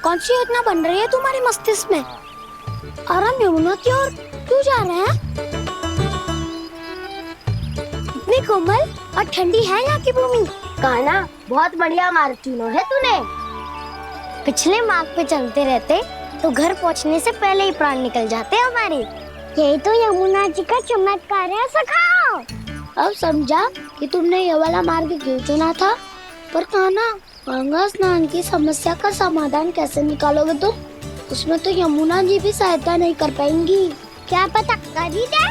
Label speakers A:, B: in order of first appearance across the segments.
A: कौन सी योजना बन रही है तुम्हारे मस्तिष्क में? और हम यमुना की ओर क्यों जा रहे हैं? इतनी कोमल और ठंडी है यहाँ की भूमि।
B: कान्हा, बहुत बढ़िया मार्ग चुना है तूने।
A: पिछले मार्ग पे चलते रहते तो घर पहुँचने से पहले ही प्राण निकल जाते हमारे। यही तो यमुना जी का चमत्कार है सखा। अब समझा कि तुमने ये वाला मार्ग क्यों चुना था। पर कान्हा, गंगा स्नान की समस्या का समाधान कैसे निकालोगे तुम? उसमें तो यमुना जी भी सहायता नहीं कर पाएंगी। क्या पता कर ही दे।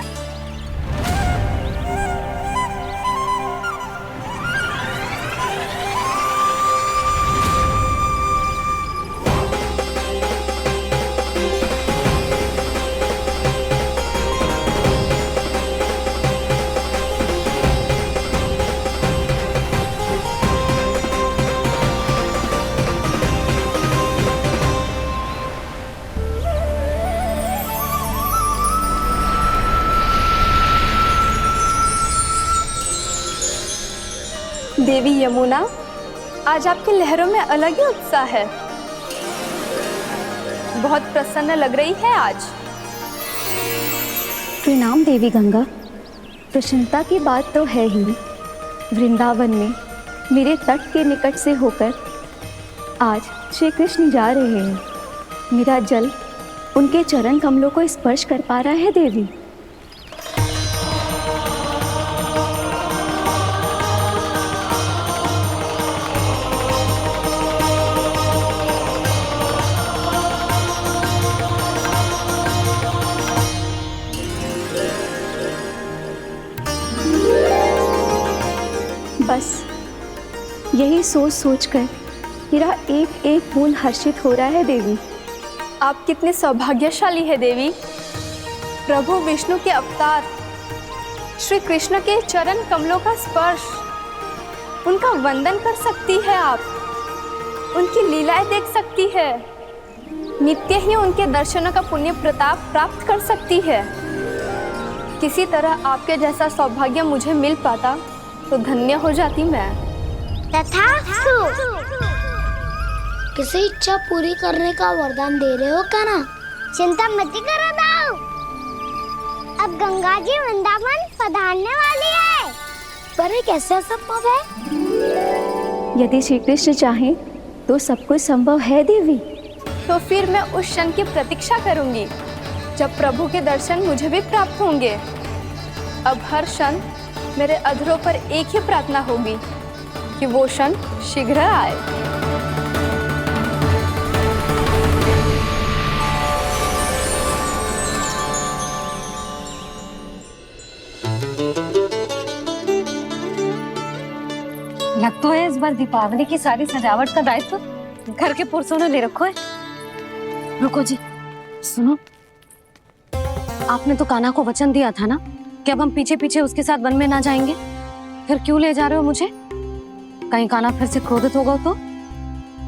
C: देवी यमुना, आज आपकी लहरों में अलग ही उत्साह है। बहुत प्रसन्न लग रही है आज।
D: प्रणाम देवी गंगा। प्रसन्नता की बात तो है ही। वृंदावन में मेरे तट के निकट से होकर आज श्री कृष्ण जा रहे हैं। मेरा जल उनके चरण कमलों को स्पर्श कर पा रहा है देवी। बस यही सोच सोचकर मेरा एक एक फूल हर्षित हो रहा है देवी।
C: आप कितने सौभाग्यशाली है देवी। प्रभु विष्णु के अवतार श्री कृष्ण के चरण कमलों का स्पर्श, उनका वंदन कर सकती है आप, उनकी लीलाएं देख सकती है, नित्य ही उनके दर्शनों का पुण्य प्रताप प्राप्त कर सकती है। किसी तरह आपके जैसा सौभाग्य मुझे मिल पाता तो धन्य हो जाती मैं।
A: तथास्तु। किसी इच्छा पूरी करने का वरदान दे रहे हो कान्हा? चिंता मत करो दाऊ। अब गंगा जी वृंदावन पधारने वाली है। पर ये कैसे संभव है?
D: यदि श्री कृष्ण चाहें तो सब कुछ संभव है देवी।
C: तो फिर मैं उस क्षण की प्रतीक्षा करूंगी जब प्रभु के दर्शन मुझे भी प्राप्त होंगे। अब हर क्षण मेरे अधरों पर एक ही प्रार्थना होगी कि वो क्षण शीघ्र आए।
E: लगता है इस बार दीपावली की सारी सजावट का दायित्व घर के पुरुषों ने ले रखो है। रुको जी, सुनो, आपने तो कान्हा को वचन दिया था ना कि अब हम पीछे पीछे उसके साथ वन में ना जाएंगे। फिर क्यों ले जा रहे हो मुझे? कहीं कान्हा फिर से क्रोधित होगा तो?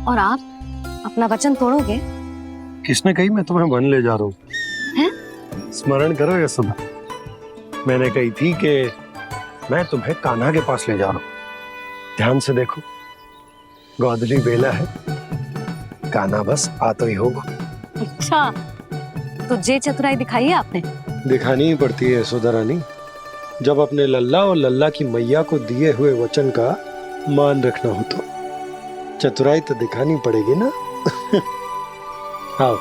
E: और आप अपना वचन तोड़ोगे?
F: किसने कही मैं तुम्हें वन ले जा रहा हूँ? स्मरण करो यशोदा, मैंने कही थी कि मैं तुम्हें कान्हा के पास ले जा रहा हूँ। ध्यान से देखो, गोधली बेला है, कान्हा बस आ तो ही होगा।
E: अच्छा, तो जे चतुराई दिखाई है आपने?
F: दिखानी ही पड़ती है यशोदा रानी, जब अपने लल्ला और लल्ला की मैया को दिए हुए वचन का मान रखना हो तो चतुराई तो दिखानी पड़ेगी ना। आओ।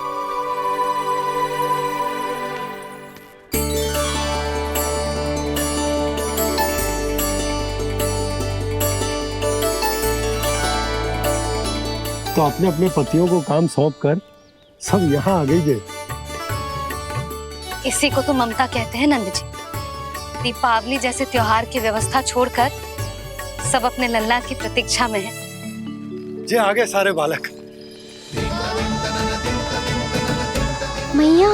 F: तो अपने अपने पतियों को काम सौंप कर सब यहाँ आ गई है।
E: इसी को तो ममता कहते हैं नंद जी। दीपावली जैसे त्योहार की व्यवस्था छोड़कर सब अपने लल्ला की प्रतीक्षा में हैं।
F: जे आगे सारे बालक।
A: मैया,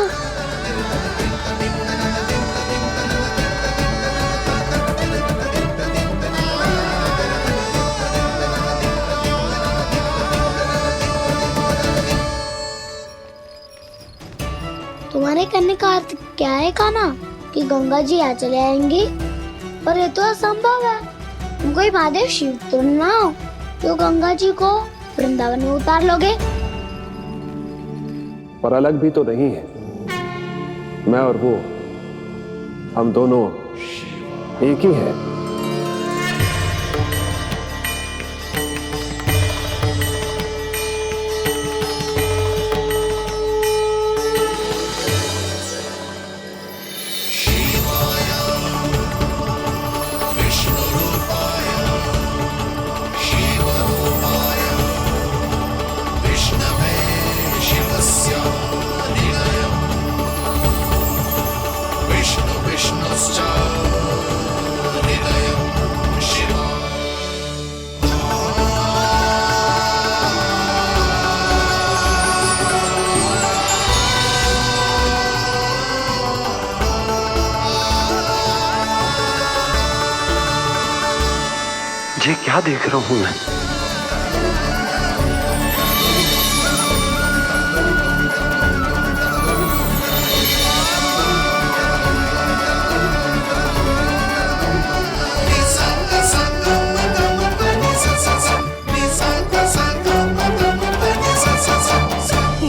A: तुम्हारे कहने का अर्थ क्या है कान्हा? कि गंगा जी यहाँ चले आएंगी? पर ये तो असंभव है। तुम कोई महादेव शिव तो ना हो जो गंगा जी को वृंदावन में उतार लोगे।
G: पर अलग भी तो नहीं है। मैं और वो, हम दोनों एक ही हैं।
F: ये क्या देख रहा हूं मैं?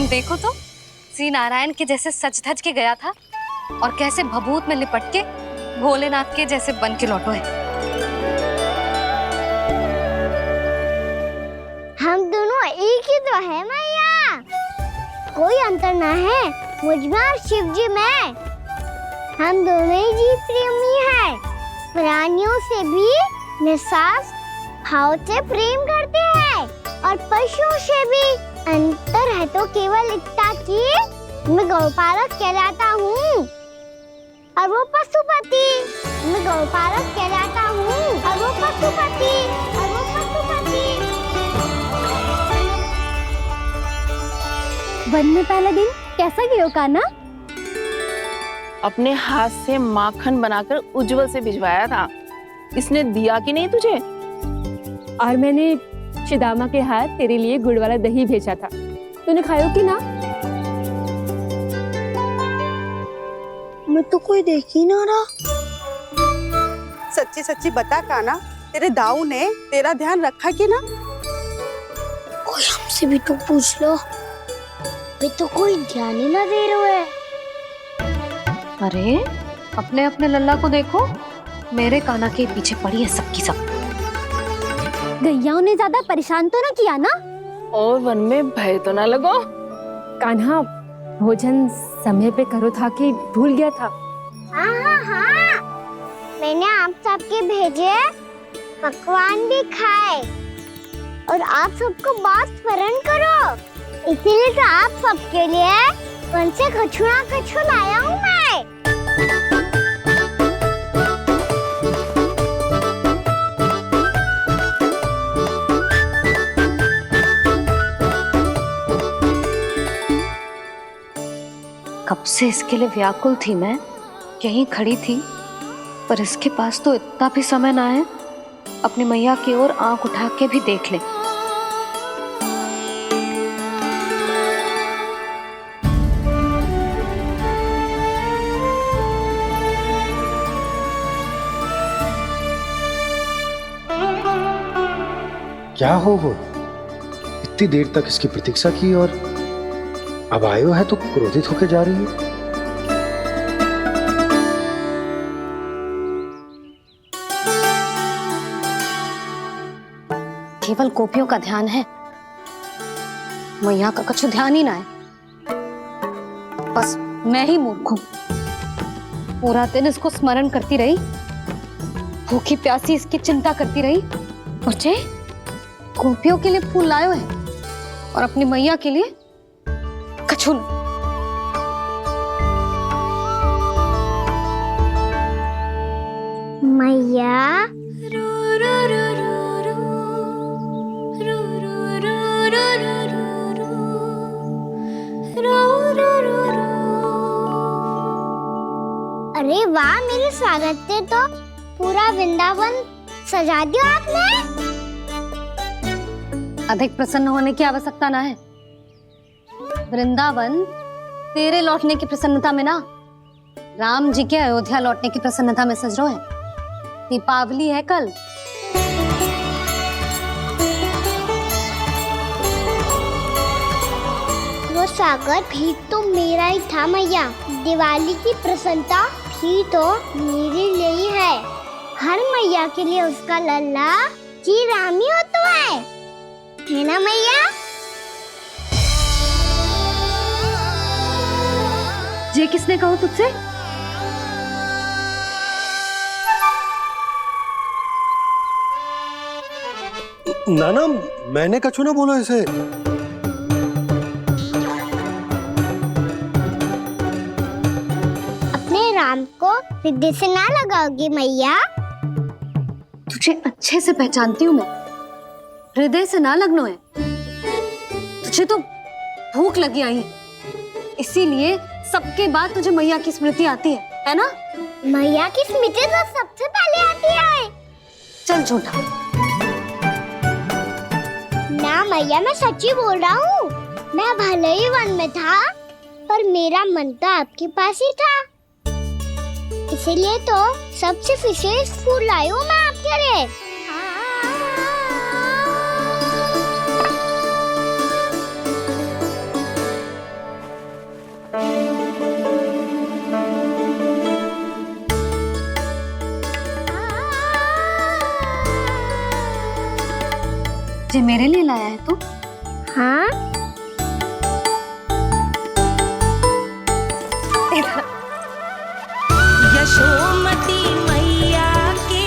E: देखो तो श्री नारायण के जैसे सच धज के गया था और कैसे भभूत में लिपट के भोलेनाथ के जैसे बन के लौटो है।
A: हम दोनों एक ही तो है मैया, कोई अंतर ना है मुझ में और शिव जी में। हम दोनों ही जीव प्रेमी हैं, प्राणियों से भी निस्वार्थ भाव से प्रेम करते हैं और पशुओं से भी। अंतर है तो केवल इतना कि मैं गौपालक कहलाता हूँ और वो पशुपति। मैं गौपालक कहलाता हूँ और वो पशुपति।
D: वन में पहला दिन कैसा गया कान्हा?
H: अपने हाथ से माखन बनाकर उज्जवल से भिजवाया था। इसने दिया कि नहीं तुझे?
D: और मैंने शिदामा के हाथ तेरे लिए गुड़ वाला दही भेजा था, तूने खायो कि ना?
A: मैं तो कोई देख ही ना रहा।
I: सच्ची सच्ची बता कान्हा, तेरे दाऊ ने तेरा ध्यान रखा कि ना?
A: कोई हमसे भी तो पूछ लो, वे तो कोई ध्यान ही ना दे रहे हैं।
E: अरे अपने अपने लल्ला को देखो, मेरे कान्हा के पीछे पड़ी है सबकी सब।
D: गैयाओं ने ज्यादा परेशान तो ना किया ना?
H: और वन में भय तो ना लगो?
D: कान्हा भोजन समय पे करो था कि भूल गया था?
A: हाँ, मैंने आप सबके भेजे पकवान भी खाए और आप सबको बात स्मरण करो, इसीलिए तो आप सबके लिए वन से कछु लाया हूँ मैं।
E: कब से इसके लिए व्याकुल थी मैं, यहीं खड़ी थी, पर इसके पास तो इतना भी समय ना है अपनी मैया की ओर आंख उठा के भी देख ले।
F: क्या हो वो? इतनी देर तक इसकी प्रतीक्षा की और अब आयो है तो क्रोधित होकर जा रही है।
E: केवल गोपियों का ध्यान है, मैया का कछु ध्यान ही ना है। बस मैं ही मूर्ख हूं, पूरा दिन इसको स्मरण करती रही, भूखी प्यासी इसकी चिंता करती रही, और जे गोपियों के लिए फूल लायो है और अपनी मैया के लिए कछु नहीं।
A: मैया अरे वाह, मेरे स्वागत से तो पूरा वृंदावन सजा दिया आपने।
E: अधिक प्रसन्न होने की आवश्यकता ना है। वृंदावन तेरे लौटने की प्रसन्नता में ना, राम जी के अयोध्या लौटने की प्रसन्नता में सज रहे हैं। दीपावली है कल।
A: वो सागर भी तो मेरा ही था मैया। दिवाली की प्रसन्नता भी तो मेरे लिए ही है। हर मैया के लिए उसका लल्ला जी रामी होता है ना मैया?
E: ये किसने कहा तुझसे?
F: नाना, मैंने कछु ना बोला इसे।
A: अपने राम को हृदय से ना लगाओगी मैया?
E: तुझे अच्छे से पहचानती हूँ मैं, हृदय से ना लगनो है। तुझे तो भूख लगी आई, इसीलिए सबके बाद तुझे मैया की स्मृति आती है ना?
A: मैया की स्मृति तो सबसे पहले आती है।
E: चल झूठा।
A: ना मैया, मैं सच्ची बोल रहा हूँ। मैं भले ही वन में था, पर मेरा मन तो आपके पास ही था। इसीलिए तो सबसे विशेष फूल लाई हूँ मैं आपके लिए।
E: ये मेरे लिए लाया है तू?
A: हाँ,
J: यशोमती मैया के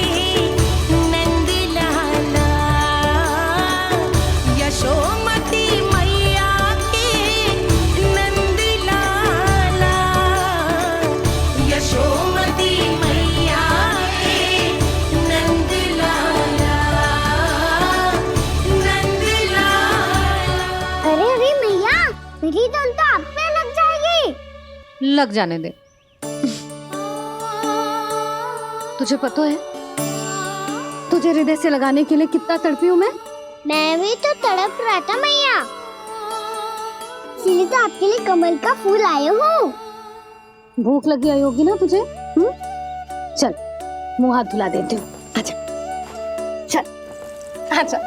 J: नंद लाला, यशोमती मैया के नंद लाला, यशोमती मैया के नंद लाला, नंद लाला।
A: अरे अरे मैया, मेरी धुन तो आप पे लग जाएगी।
E: लग जाने दे। तुझे पता है तुझे हृदय से लगाने के लिए कितना तड़पी हूँ
A: मैं भी तो तड़प रहा था मैया, इसीलिए तो आपके लिए कमल का फूल आए हूँ।
E: भूख लगी आई होगी ना तुझे? चल मुंह हाथ धुला देती हूँ। आजा, चल आजा।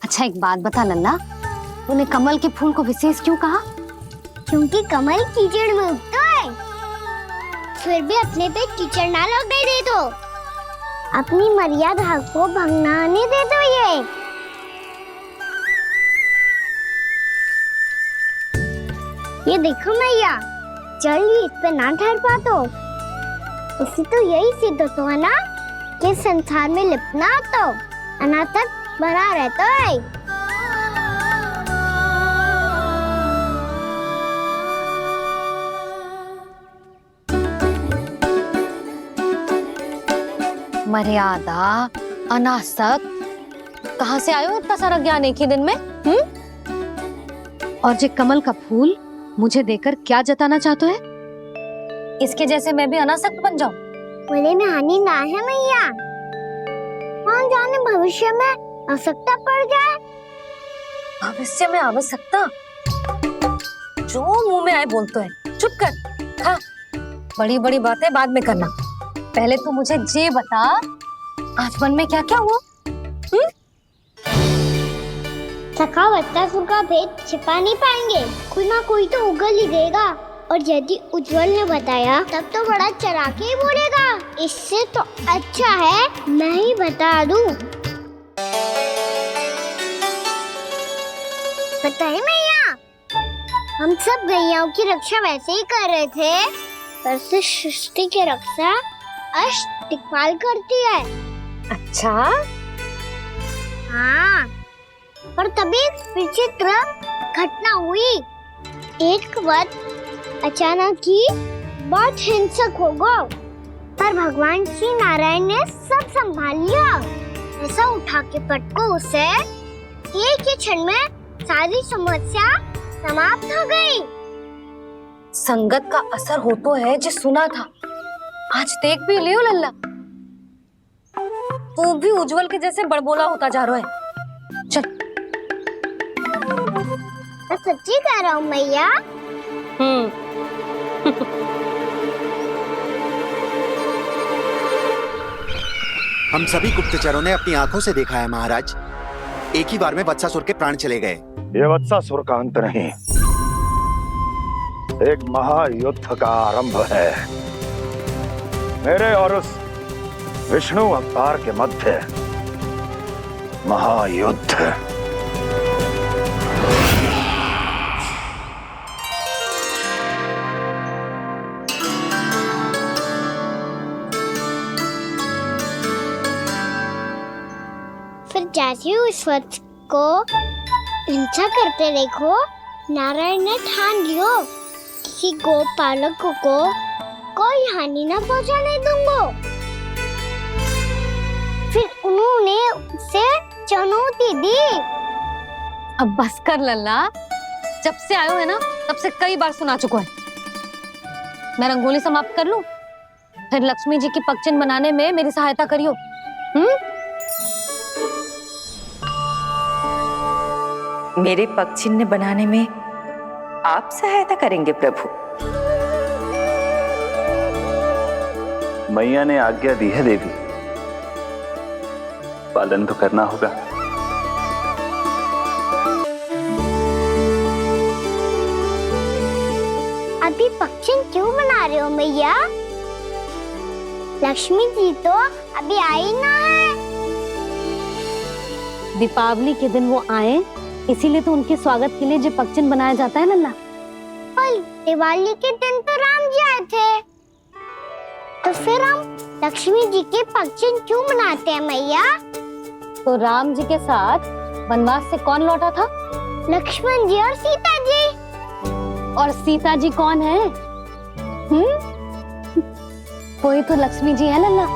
E: अच्छा एक बात बता लल्ला, तूने कमल के फूल को विशेष क्यों कहा?
A: क्योंकि कमल कीचड़ में उगता है, फिर भी अपने पे कीचड़ ना लगने दे दो। अपनी मर्यादा को भंगना नहीं दे दो। ये देखो मैया, जल ही इस पे ना ठहर पा तो इसी तो यही सिद्ध होता है ना कि संसार में लिपना तो अनाथ तक बना रहता है।
E: मर्यादा, अनासक, कहाँ से आयो इतना सारा ज्ञान एक ही दिन में? और ये कमल का फूल मुझे देकर क्या जताना चाहते है? इसके जैसे मैं भी अनासक्त बन जाऊं?
A: बोले में हानि ना है मैया, कौन जाने भविष्य में आवश्यकता पड़ जाए।
E: भविष्य में आवश्यकता? जो मुंह में आए बोलते हैं, चुप कर। हाँ, बड़ी बड़ी बातें बाद में करना, पहले तू मुझे ये बता आज वन में क्या क्या हुआ?
A: सखा बत्तासुर का भेद छिपा नहीं पाएंगे, कोई ना कोई तो उगल ही देगा। और यदि उज्जवल ने बताया तब तो बड़ा चला के ही बोलेगा। इससे तो अच्छा है मैं ही बता दूं। बताइए मैया, हम सब गैयाओं की रक्षा वैसे ही कर रहे थे, पर से सृष्टि की रक्षा अष्ट दिक्पाल करती है।
E: अच्छा?
A: हाँ, पर तभी विचित्र घटना हुई। एक वक्त अचानक ही बहुत हिंसक हो गया, पर भगवान श्री नारायण ने सब संभाल लिया। ऐसा उठा के पटको उसे, एक ही क्षण में सारी समस्या समाप्त हो गई।
E: संगत का असर हो तो है जो सुना था, आज देख भी लियो लल्ला, तू भी उज्जवल के जैसे बड़बोला होता जा रहा है। चल।
A: मैं सच्ची कह रहा हूँ मैया।
K: हम सभी गुप्तचरों ने अपनी आंखों से देखा है महाराज, एक ही बार में वत्सासुर के प्राण चले गए।
F: ये वत्सासुर का अंत नहीं, एक महायुद्ध का आरंभ है। मेरे और उस विष्णु अवतार के मध्य महायुद्ध।
A: फिर जैसे ही उस वत्स को हिंसा करते देखो, नारायण ने ठान लियो किसी गोपालक को कोई हानि न पहुंचाने दूंगा। फिर उन्होंने उसे चुनौती दी।
E: अब बस कर लल्ला, जब से आयो है ना तब से कई बार सुना चुका है। मैं रंगोली समाप्त कर लूं, फिर लक्ष्मी जी की पगचिन बनाने में मेरी सहायता करियो।
L: मेरे पगचिन्ह बनाने में आप सहायता करेंगे प्रभु?
M: मैया ने आज्ञा दी है देवी, पालन तो करना होगा।
A: अभी पक्षी क्यों बना रहे हो मैया? लक्ष्मी जी तो अभी आई ना है।
E: दीपावली के दिन वो आए, इसीलिए तो उनके स्वागत के लिए जो पगचिन्ह बनाया जाता है लल्ला।
A: पर दिवाली के दिन तो राम जी आए थे, तो फिर हम लक्ष्मी जी के पगचिन्ह क्यों बनाते हैं मैया?
E: तो राम जी के साथ वनवास से कौन लौटा था?
A: लक्ष्मण जी और सीता जी।
E: और सीता जी कौन है? कोई तो लक्ष्मी जी है लल्ला।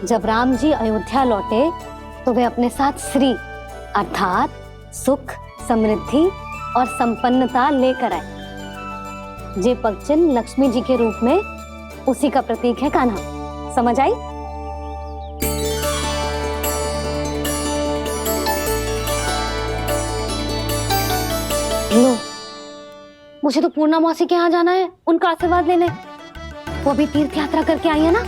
E: जब राम जी अयोध्या लौटे तो वे अपने साथ श्री अर्थात सुख, समृद्धि और संपन्नता लेकर आए। जे पगचिन्ह लक्ष्मी जी के रूप में उसी का प्रतीक है कान्हा। समझ आई? लो, मुझे तो पूर्णा मौसी के यहाँ जाना है, उनका आशीर्वाद लेने। वो अभी तीर्थ यात्रा करके आई है ना।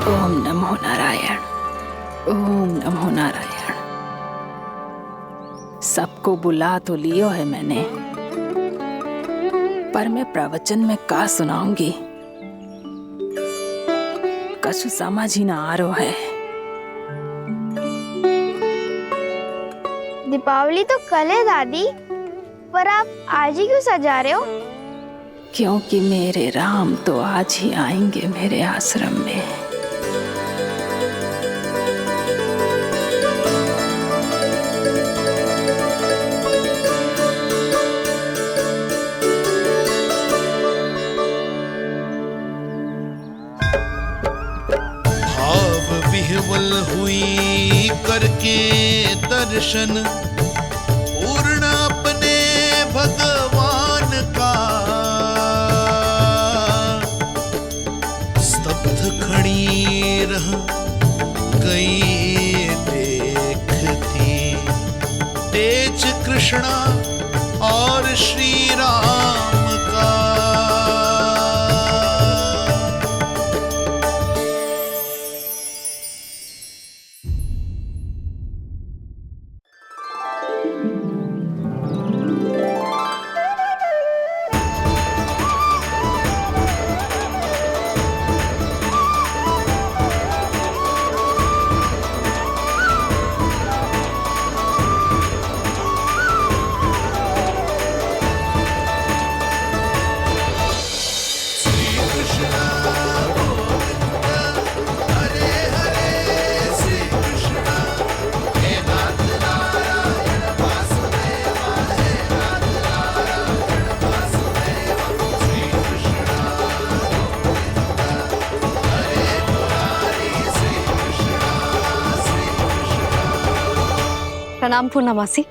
H: ओम नमो नारायण, ओम नमो नारायण। सबको बुला तो लियो है मैंने, पर मैं प्रवचन में का सुनाऊंगी, कछु समझ ही ना आ रहा है।
A: दीपावली तो कल है दादी, पर आप आज ही क्यों सजा रहे हो?
H: क्योंकि मेरे राम तो आज ही आएंगे मेरे आश्रम में।
J: विह्वल हुई करके दर्शन, पूर्ण अपने भगवान का, स्तब्ध खड़ी रह गई देखती, तेज कृष्णा और श्री राम का।
E: प्रणाम पूर्णा मासी।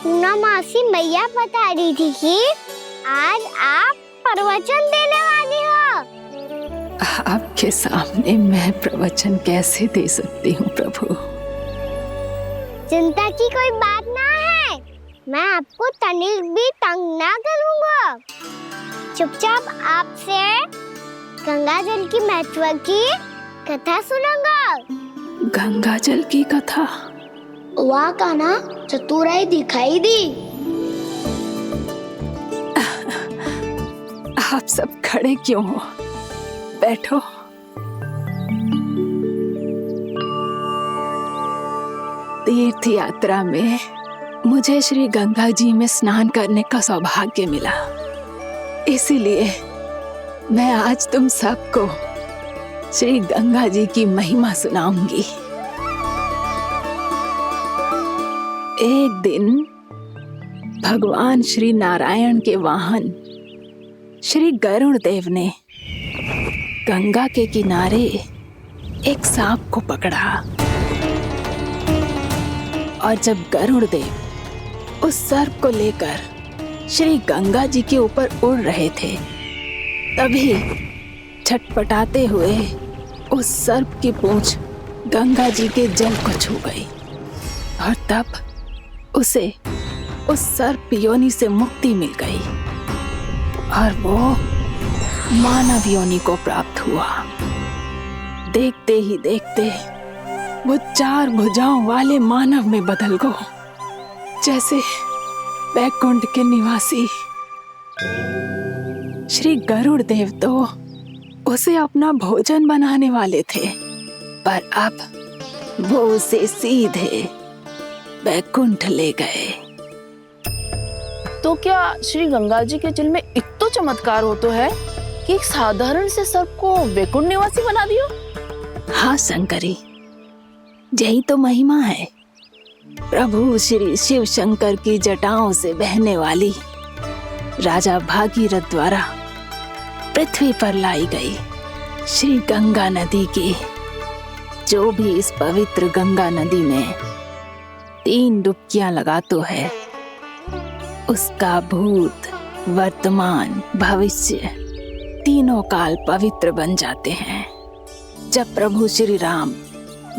A: पूना मासी मैया बता रही थी कि आज आप प्रवचन देने वाली हो।
H: आपके सामने मैं प्रवचन कैसे दे सकती हूँ प्रभु?
A: चिंता की कोई बात ना है, मैं आपको तनिक भी तंग ना करूँगा। चुपचाप आपसे गंगा जल की महत्व की कथा सुनूंगा।
H: गंगा जल की कथा?
A: वाह कान्हा, चतुराई दिखाई दी।
H: आप सब खड़े क्यों हो? बैठो। तीर्थ यात्रा में मुझे श्री गंगा जी में स्नान करने का सौभाग्य मिला, इसीलिए मैं आज तुम सबको श्री गंगा जी की महिमा सुनाऊंगी। एक दिन भगवान श्री नारायण के वाहन श्री गरुड़ देव ने गंगा के किनारे एक सांप को पकड़ा, और जब गरुड़ देव उस सर्प को लेकर श्री गंगा जी के ऊपर उड़ रहे थे, तभी छटपटाते हुए उस सर्प की पूंछ गंगा जी के जल को छू गई, और तब उसे उस सर्प योनि से मुक्ति मिल गई और वो मानव योनि को प्राप्त हुआ। देखते ही देखते वो 4 भुजाओं वाले मानव में बदल गो, जैसे वैकुंठ के निवासी। श्री गरुड़ देव तो उसे अपना भोजन बनाने वाले थे, पर अब वो उसे सीधे वैकुंठ ले गए। तो क्या श्री गंगा जी के जल में इतना चमत्कार हो तो है कि एक साधारण से सर्प को वैकुंठ निवासी बना दियो?
L: हाँ शंकरी, यही तो महिमा है। प्रभु श्री शिव शंकर की जटाओं से बहने वाली राजा भागीरथ द्वारा पृथ्वी पर लाई गई श्री गंगा नदी की, जो भी इस पवित्र गंगा नदी में 3 डुबकियां लगातो है, उसका भूत, वर्तमान, भविष्य तीनों काल पवित्र बन जाते हैं। जब प्रभु श्री राम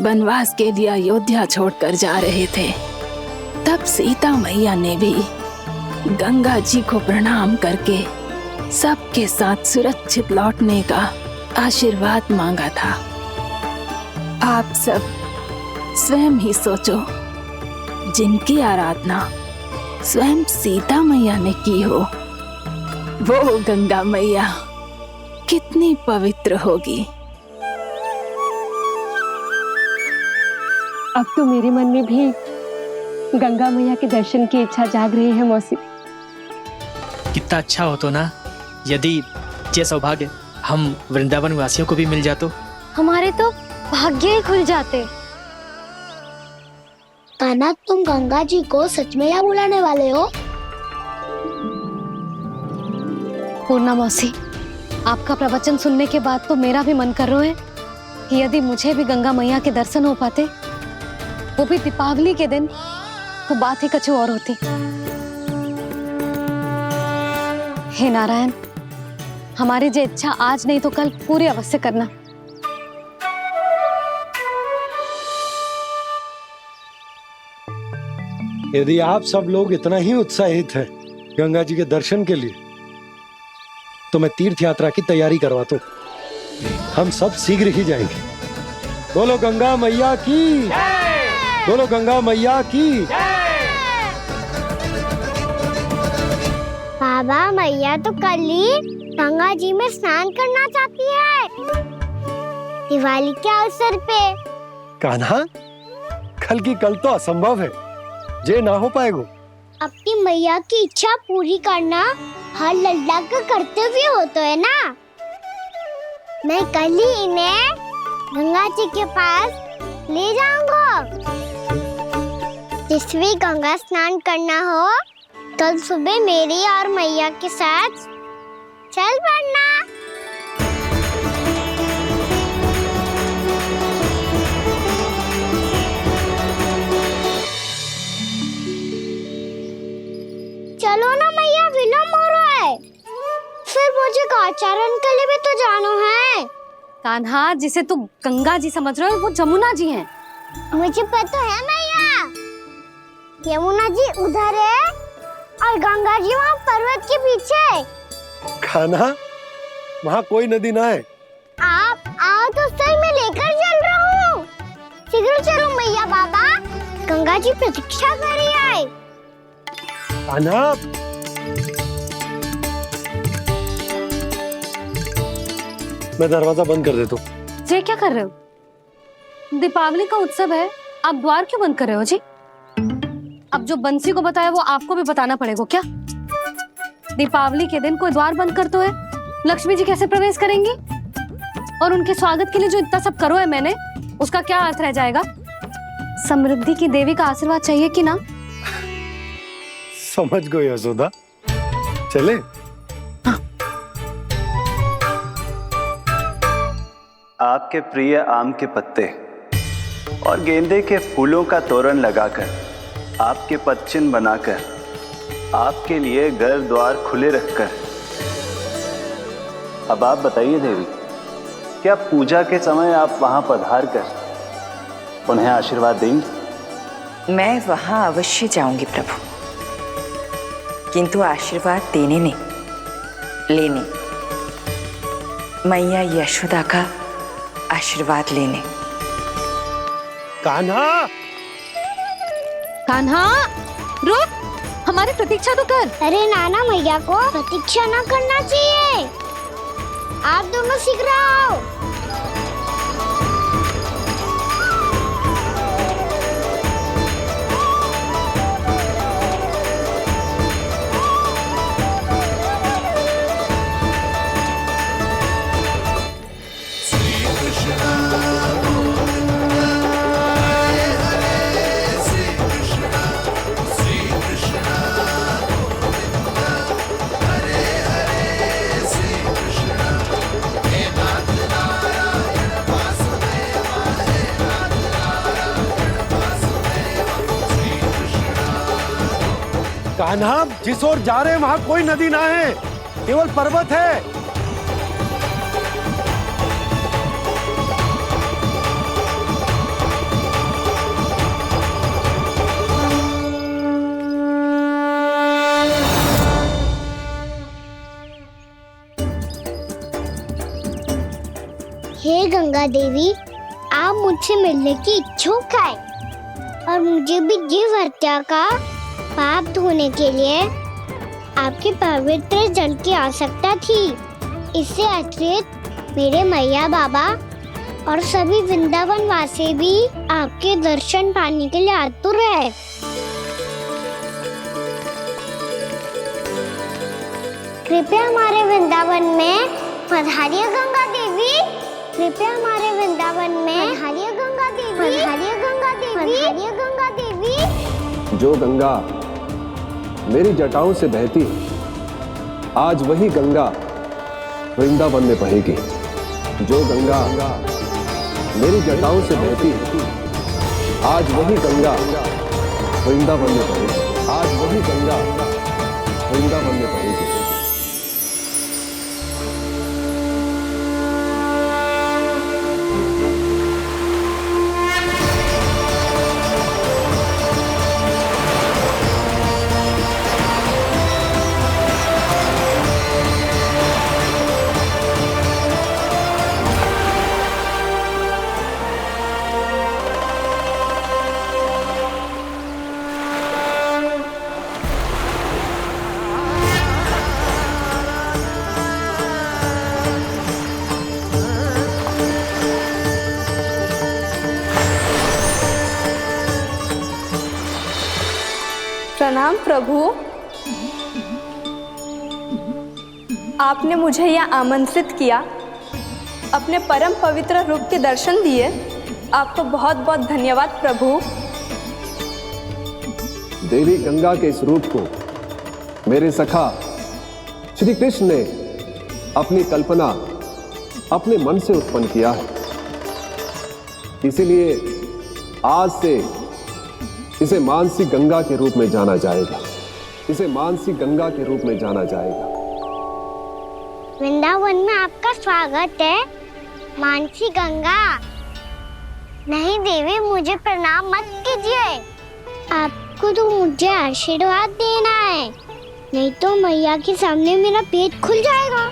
L: वनवास के लिए अयोध्या छोड़कर जा रहे थे, तब सीता मैया ने भी गंगा जी को प्रणाम करके सबके साथ सुरक्षित लौटने का आशीर्वाद मांगा था। आप सब स्वयं ही सोचो, जिनकी आराधना स्वयं सीता मैया ने की हो, वो गंगा मैया कितनी पवित्र होगी।
E: अब तो मेरे मन में भी गंगा मैया के दर्शन की इच्छा जाग रही है मौसी।
N: कितना अच्छा हो तो ना यदि ये सौभाग्य हम वृंदावन वासियों को भी मिल जातो।
A: हमारे तो भाग्य ही खुल जाते। कान्हा, तुम गंगा जी को सच में यहाँ बुलाने वाले हो?
E: पूर्णा मौसी, आपका प्रवचन सुनने के बाद तो मेरा भी मन कर रहा है कि यदि मुझे भी गंगा मैया के दर्शन हो पाते, वो भी दीपावली के दिन, तो बात ही कुछ और होती। हे नारायण, हमारी जो इच्छा आज नहीं तो कल पूरी अवश्य करना।
F: यदि आप सब लोग इतना ही उत्साहित हैं गंगा जी के दर्शन के लिए, तो मैं तीर्थ यात्रा की तैयारी करवाता हूँ। हम सब शीघ्र ही जाएंगे। बोलो गंगा मैया की, बोलो गंगा मैया की।
A: बाबा, मैया तो कल ही गंगा जी में स्नान करना चाहती है, दिवाली के अवसर पे।
F: कान्हा, कल की कल तो असंभव है, जे ना हो पाएगा।
A: अपनी मैया की इच्छा पूरी करना हर लल्ला का कर्तव्य होता है ना। मैं कल ही इन्हें गंगा जी के पास ले जाऊंगा। जिस भी गंगा स्नान करना हो, कल सुबह मेरी और मैया के साथ चल पड़ना। चलो ना मैया, विलम्ब हो रहा है। फिर मुझे काचारण के लिए भी तो जाना है।
E: कान्हा, जिसे तू गंगा जी समझ रहे हो वो जमुना जी हैं।
A: मुझे पता है मैया, यमुना जी उधर है और गंगा जी वहाँ पर्वत के पीछे।
F: कान्हा, वहाँ कोई नदी ना है।
A: आप आओ तो सही, मैं लेकर चल रहा हूँ। शीघ्र चलो मैया बाबा, गंगा जी प्रतीक्षा कर रही है।
F: कान्हा, मैं दरवाजा बंद कर देता हूँ।
E: ये क्या कर रहे हो? दीपावली का उत्सव है, आप द्वार क्यों बंद कर रहे हो जी? अब जो बंसी को बताया वो आपको भी बताना पड़ेगा क्या? दीपावली के दिन कोई द्वार बंद कर तो है, लक्ष्मी जी कैसे प्रवेश करेंगी? और उनके स्वागत के लिए जो इतना सब करो है मैंने, उसका क्या अर्थ रह जाएगा? समृद्धि की देवी का आशीर्वाद चाहिए कि ना?
F: समझ गई यशोदा, चले।
M: आपके प्रिय आम के पत्ते और गेंदे के फूलों का तोरण लगाकर, आपके पदचिन्ह बनाकर, आपके लिए घर द्वार खुले रखकर, अब आप बताइए देवी, क्या पूजा के समय आप वहां पधार कर उन्हें आशीर्वाद देंगी?
O: मैं वहां अवश्य जाऊंगी प्रभु, किंतु आशीर्वाद देने नहीं, लेने, मैया यशोदा का आशीर्वाद लेने।
F: कान्हा,
E: कान्हा, रुक, हमारी प्रतीक्षा तो कर।
A: अरे नाना, मैया को प्रतीक्षा ना करना चाहिए। आप दोनों शीघ्र आओ।
F: कान्हा, जिस ओर जा रहे हैं वहाँ कोई नदी ना है, केवल पर्वत है।
A: हे गंगा देवी, आप मुझसे मिलने की इच्छुक है और मुझे भी जीव हत्या का पाप धोने के लिए आपके पवित्र जल की आवश्यकता थी। इससे अतिरिक्त मेरे मैया बाबा और सभी वृंदावन वासी भी आपके दर्शन पाने के लिए आतुर है। कृपया हमारे वृंदावन में पधारिए गंगा देवी। कृपया हमारे वृंदावन में पधारिए गंगा देवी। पधारिए गंगा देवी। पधारिए गंगा देवी।
G: जो गंगा मेरी जटाओं से बहती, आज वही गंगा वृंदावन में बहेगी। जो गंगा मेरी जटाओं से बहती, आज वही गंगा वृंदावन में बहेगी। आज वही गंगा वृंदावन में बहेगी।
C: प्रणाम प्रभु, आपने मुझे यह आमंत्रित किया, अपने परम पवित्र रूप के दर्शन दिए, आपको बहुत बहुत धन्यवाद प्रभु।
G: देवी गंगा के इस रूप को मेरे सखा श्री कृष्ण ने अपनी कल्पना अपने मन से उत्पन्न किया है, इसीलिए आज से इसे मानसी गंगा के रूप में जाना जाएगा। इसे मानसी गंगा के रूप में जाना जाएगा।
A: वृंदावन में आपका स्वागत है मानसी गंगा। नहीं देवी, मुझे प्रणाम मत कीजिए। आपको तो मुझे आशीर्वाद देना है, नहीं तो मैया के सामने मेरा पेट खुल जाएगा।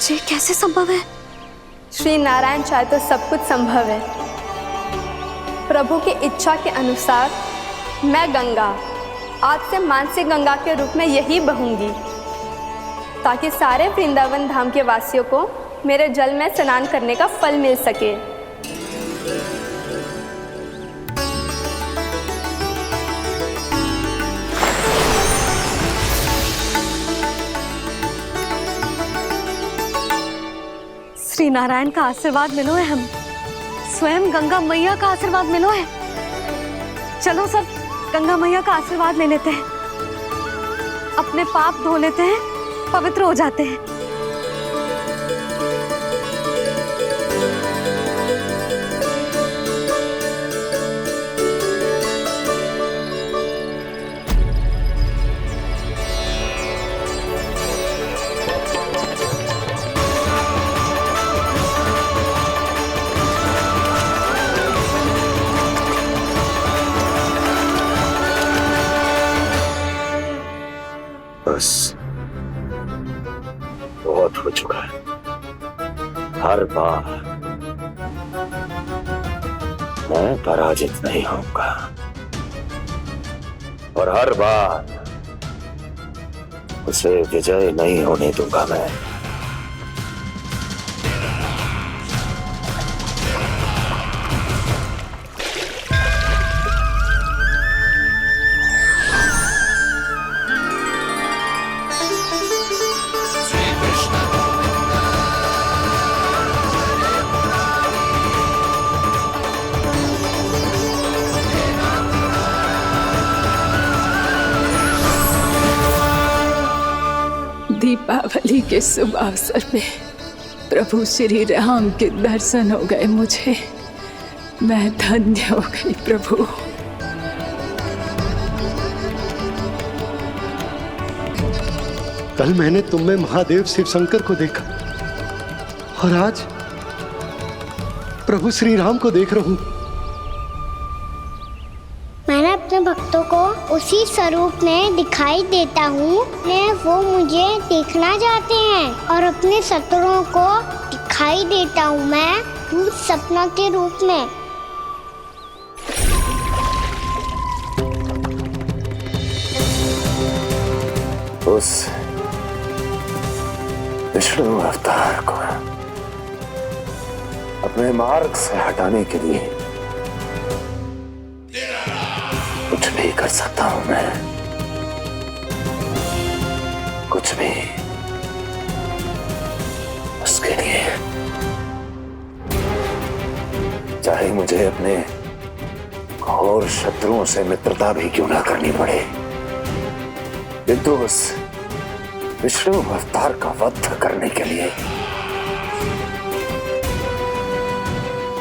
D: ये कैसे संभव है?
C: श्री नारायण चाहे तो सब कुछ संभव है। प्रभु की इच्छा के अनुसार मैं गंगा आज से मानसी गंगा के रूप में यही बहूंगी, ताकि सारे वृंदावन धाम के वासियों को मेरे जल में स्नान करने का फल मिल सके।
D: श्री नारायण का आशीर्वाद मिलो है, हम स्वयं गंगा मैया का आशीर्वाद मिलो है। चलो सब गंगा मैया का आशीर्वाद ले लेते हैं, अपने पाप धो लेते हैं, पवित्र हो जाते हैं।
P: बस बहुत हो चुका है। हर बार मैं पराजित नहीं होऊंगा और हर बार उसे विजय नहीं होने दूंगा मैं।
L: दीपावली के शुभ अवसर पे प्रभु श्री राम के दर्शन हो गए मुझे। मैं धन्य हो गई प्रभु।
F: कल मैंने तुम में महादेव शिव शंकर को देखा और आज प्रभु श्री राम को देख रहा हूं।
A: मैंने अपने भक्तों को उसी स्वरूप में दिखाई देता हूँ, वो मुझे देखना चाहते हैं और अपने शत्रुओं को दिखाई देता हूँ मैं भूत सपना के रूप में।
P: उस विष्णु अवतार को अपने मार्ग से हटाने के लिए कुछ भी कर सकता हूं मैं, कुछ भी। उसके लिए चाहे मुझे अपने घोर शत्रुओं से मित्रता भी क्यों ना करनी पड़े, किंतु उस विष्णु अवतार का वध करने के लिए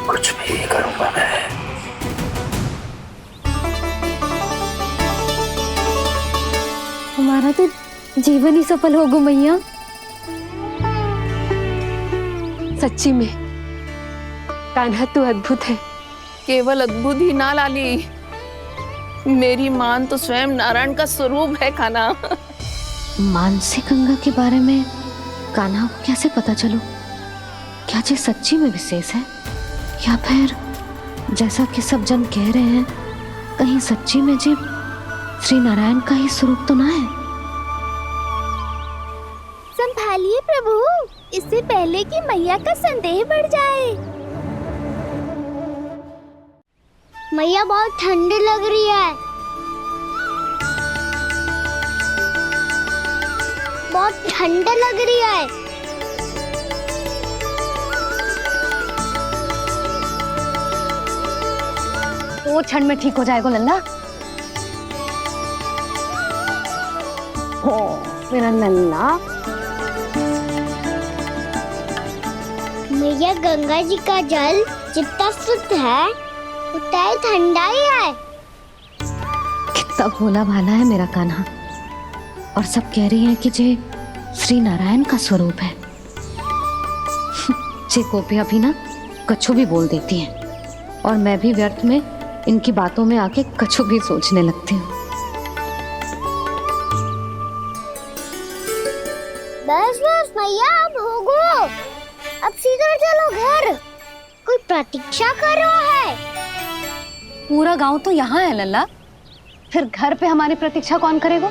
P: कुछ भी करूंगा मैं।
D: हमारा तो जीवन ही सफल होगा मैया।
E: सच्ची में कान्हा तू अद्भुत है।
H: केवल अद्भुत ही ना लाली, मेरी मान तो स्वयं नारायण का स्वरूप है कान्हा।
E: मानसी गंगा के बारे में कान्हा को कैसे पता चलो? क्या ये सच्ची में विशेष है या फिर जैसा कि सब जन कह रहे हैं, कहीं सच्ची में जी श्री नारायण का ही स्वरूप तो ना है?
A: संभालिए प्रभु, इससे पहले कि मैया का संदेह बढ़ जाए। मैया बहुत ठंडी लग रही है। बहुत ठंड लग रही है।
E: वो ठंड में ठीक हो जाएगा लल्ला।
A: हो मेरा नन्ना। मैया गंगा जी का जल जितना शुद्ध है उतना ही ठंडा ही है।
E: कितना भोला भाला है मेरा कान्हा। और सब कह रही हैं कि ये श्री नारायण का स्वरूप है। जे गोपियां भी ना कछु भी बोल देती हैं और मैं भी व्यर्थ में इनकी बातों में आके कछु भी सोचने लगती हूँ।
A: बस बस मैया अब होगो। अब सीधा चलो घर। कोई प्रतीक्षा कर रहा है।
E: पूरा गांव तो यहाँ है लल्ला, फिर घर पे हमारी प्रतीक्षा कौन करेगा?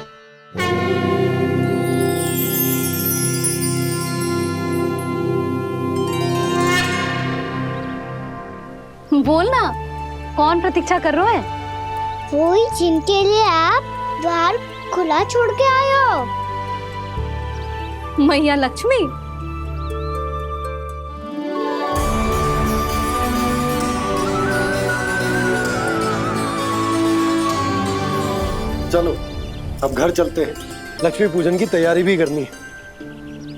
E: बोल ना, कौन प्रतीक्षा कर रहे हैं?
A: वही जिनके लिए आप द्वार खुला छोड़ के आए हो।
E: मैया लक्ष्मी।
F: चलो अब घर चलते हैं। लक्ष्मी पूजन की तैयारी भी करनी है।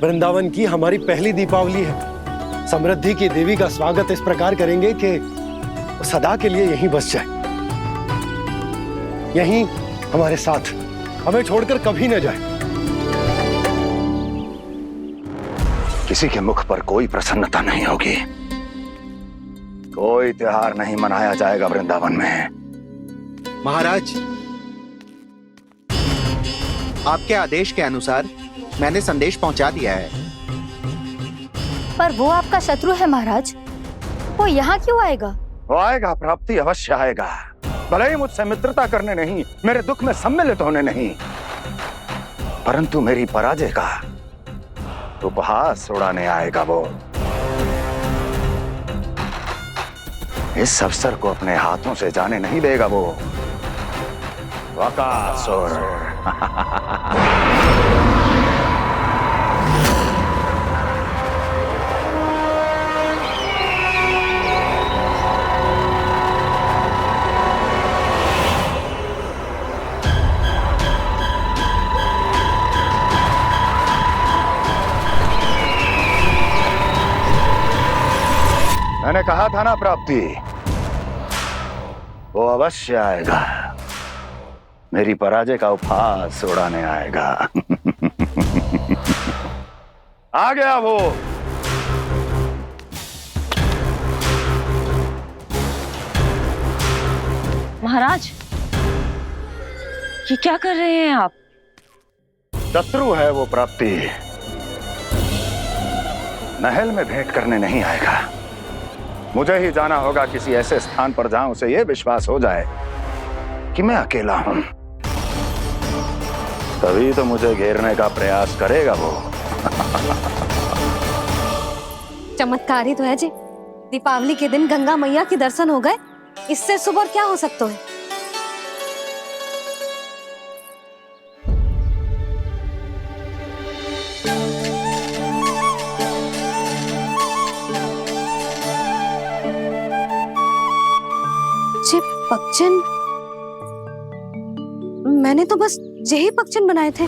F: वृंदावन की हमारी पहली दीपावली है। समृद्धि की देवी का स्वागत इस प्रकार करेंगे कि वो सदा के लिए यहीं बस जाए, यहीं हमारे साथ, हमें छोड़कर कभी न जाए।
P: किसी के मुख पर कोई प्रसन्नता नहीं होगी। कोई त्योहार नहीं मनाया जाएगा वृंदावन में।
K: महाराज, आपके आदेश के अनुसार मैंने संदेश पहुंचा दिया है।
E: पर वो आपका शत्रु है महाराज, वो यहाँ क्यों आएगा?
P: वो आएगा, प्राप्ति अवश्य आएगा। भले ही मुझसे मित्रता करने नहीं, मेरे दुख में सम्मिलित होने नहीं, परंतु मेरी पराजय का उपहास उड़ाने आएगा वो। इस अवसर को अपने हाथों से जाने नहीं देगा वो। वकासुर। मैंने कहा था ना प्राप्ति, वो अवश्य आएगा। मेरी पराजय का उपहास उड़ाने आएगा। आ गया वो।
O: महाराज, ये क्या कर रहे हैं आप?
P: शत्रु है वो प्राप्ति। महल में भेंट करने नहीं आएगा। मुझे ही जाना होगा किसी ऐसे स्थान पर जहां उसे यह विश्वास हो जाए कि मैं अकेला हूं। तभी तो मुझे घेरने का प्रयास करेगा वो।
E: चमत्कार ही तो है जी। दीपावली के दिन गंगा मैया के दर्शन हो गए, इससे शुभ और क्या हो सकता है? पक्षन, मैंने तो बस यही पक्षन बनाए थे।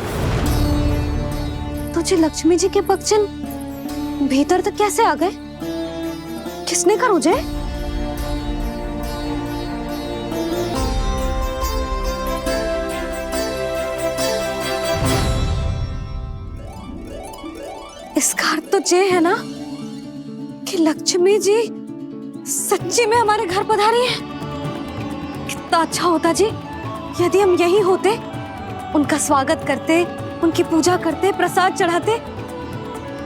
E: तुझे लक्ष्मी जी के पक्षन भीतर तक कैसे आ गए? किसने कर मुझे? इसका अर्थ तो ये है ना कि लक्ष्मी जी सच्ची में हमारे घर पधारी है। कितना अच्छा होता जी यदि हम यही होते, उनका स्वागत करते, उनकी पूजा करते, प्रसाद चढ़ाते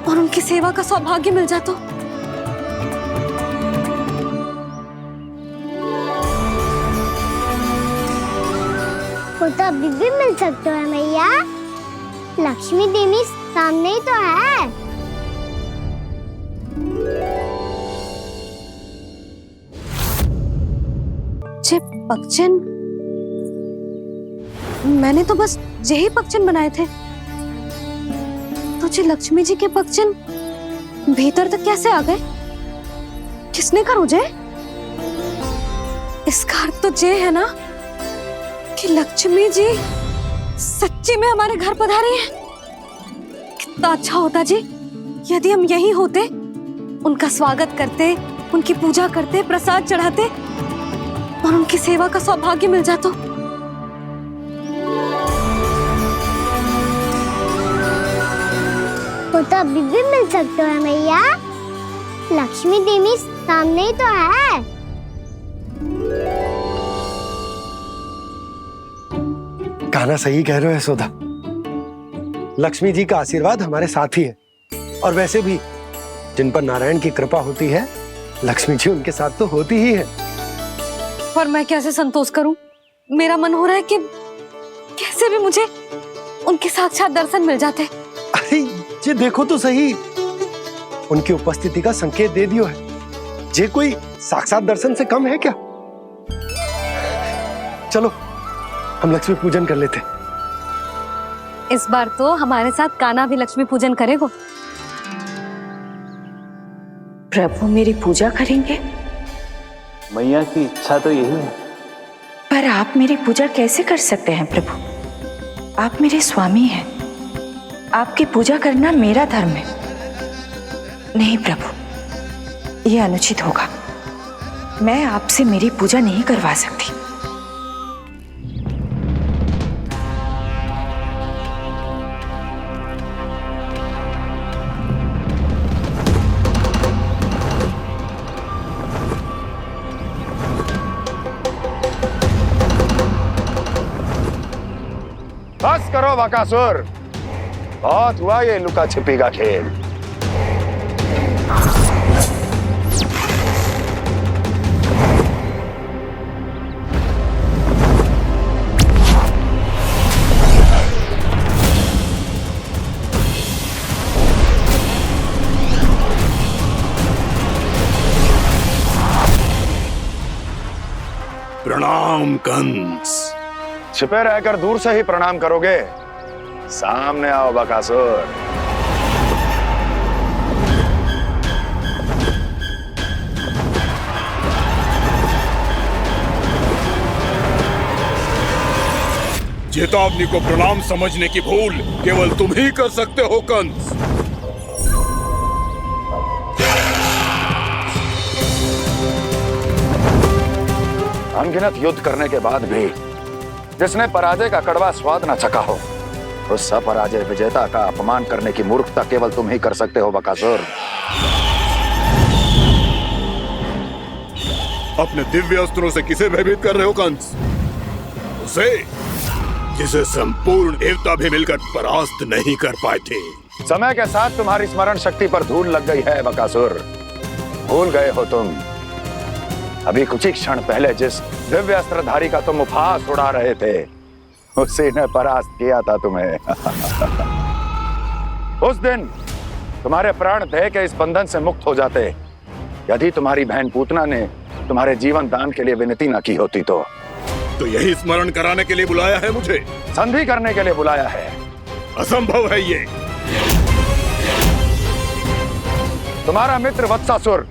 E: और उनकी सेवा का सौभाग्य मिल जाता।
A: वो तो अभी भी मिल सकते हैं मैया। लक्ष्मी देवी सामने ही तो है।
E: जे पगचन, मैंने तो बस यही पगचन बनाए थे। तो जे लक्ष्मी जी के पगचन भीतर तक कैसे आ गए? किसने करो जे? इसका अर्थ तो जे है ना कि लक्ष्मी जी सच्ची में हमारे घर पधारी है। कितना अच्छा होता जी यदि हम यहीं होते, उनका स्वागत करते, उनकी पूजा करते, प्रसाद चढ़ाते और उनकी सेवा का सौभाग्य मिल जाता।
A: वो तो अभी भी मिल सकते हैं मैया, लक्ष्मी देवी सामने ही तो है।
F: कान्हा सही कह रहे हो यशोदा, लक्ष्मी जी का आशीर्वाद हमारे साथ ही है। और वैसे भी जिन पर नारायण की कृपा होती है, लक्ष्मी जी उनके साथ तो होती ही है।
E: पर मैं कैसे संतोष करूं? मेरा मन हो रहा है कि कैसे भी मुझे उनके साक्षात दर्शन मिल जाते।
F: अरे ये देखो तो सही, उनकी उपस्थिति का संकेत दे दियो है। ये कोई साक्षात दर्शन से कम है क्या? चलो हम लक्ष्मी पूजन कर लेते।
E: इस बार तो हमारे साथ कान्हा भी लक्ष्मी पूजन करेगा।
O: प्रभु मेरी पूजा करेंगे?
M: मैया की इच्छा तो यही है।
O: पर आप मेरी पूजा कैसे कर सकते हैं प्रभु? आप मेरे स्वामी हैं, आपकी पूजा करना मेरा धर्म है। नहीं प्रभु, यह अनुचित होगा। मैं आपसे मेरी पूजा नहीं करवा सकती।
P: बस करो बकासुर, बहुत हुआ ये लुका छिपी का खेल।
Q: प्रणाम कंस।
P: छिपे रहकर दूर से ही प्रणाम करोगे? सामने आओ बकासुर।
Q: चेतावनी को प्रणाम समझने की भूल केवल तुम ही कर सकते हो कंस।
P: अनगिनत युद्ध करने के बाद भी जिसने पराजय का कड़वा स्वाद न चखा हो, उस अपराजय विजेता का अपमान करने की मूर्खता केवल तुम ही कर सकते हो बकासुर।
Q: अपने दिव्य अस्त्रों से किसे भयभीत कर रहे हो कंस? उसे जिसे संपूर्ण देवता भी मिलकर परास्त नहीं कर पाए थे।
P: समय के साथ तुम्हारी स्मरण शक्ति पर धूल लग गई है बकासुर। भूल गए हो तुम अभी कुछ ही क्षण पहले जिस दिव्य अस्त्रधारी का तुम उपहास उड़ा रहे थे, उसी ने परास्त किया था तुम्हें। उस दिन तुम्हारे प्राण देह के इस बंधन से मुक्त हो जाते यदि तुम्हारी बहन पूतना ने तुम्हारे जीवन दान के लिए विनती न की होती। तो
Q: यही स्मरण कराने के लिए बुलाया है मुझे?
P: संधि करने के लिए बुलाया है।
Q: असंभव है ये।
P: तुम्हारा मित्र वत्सासुर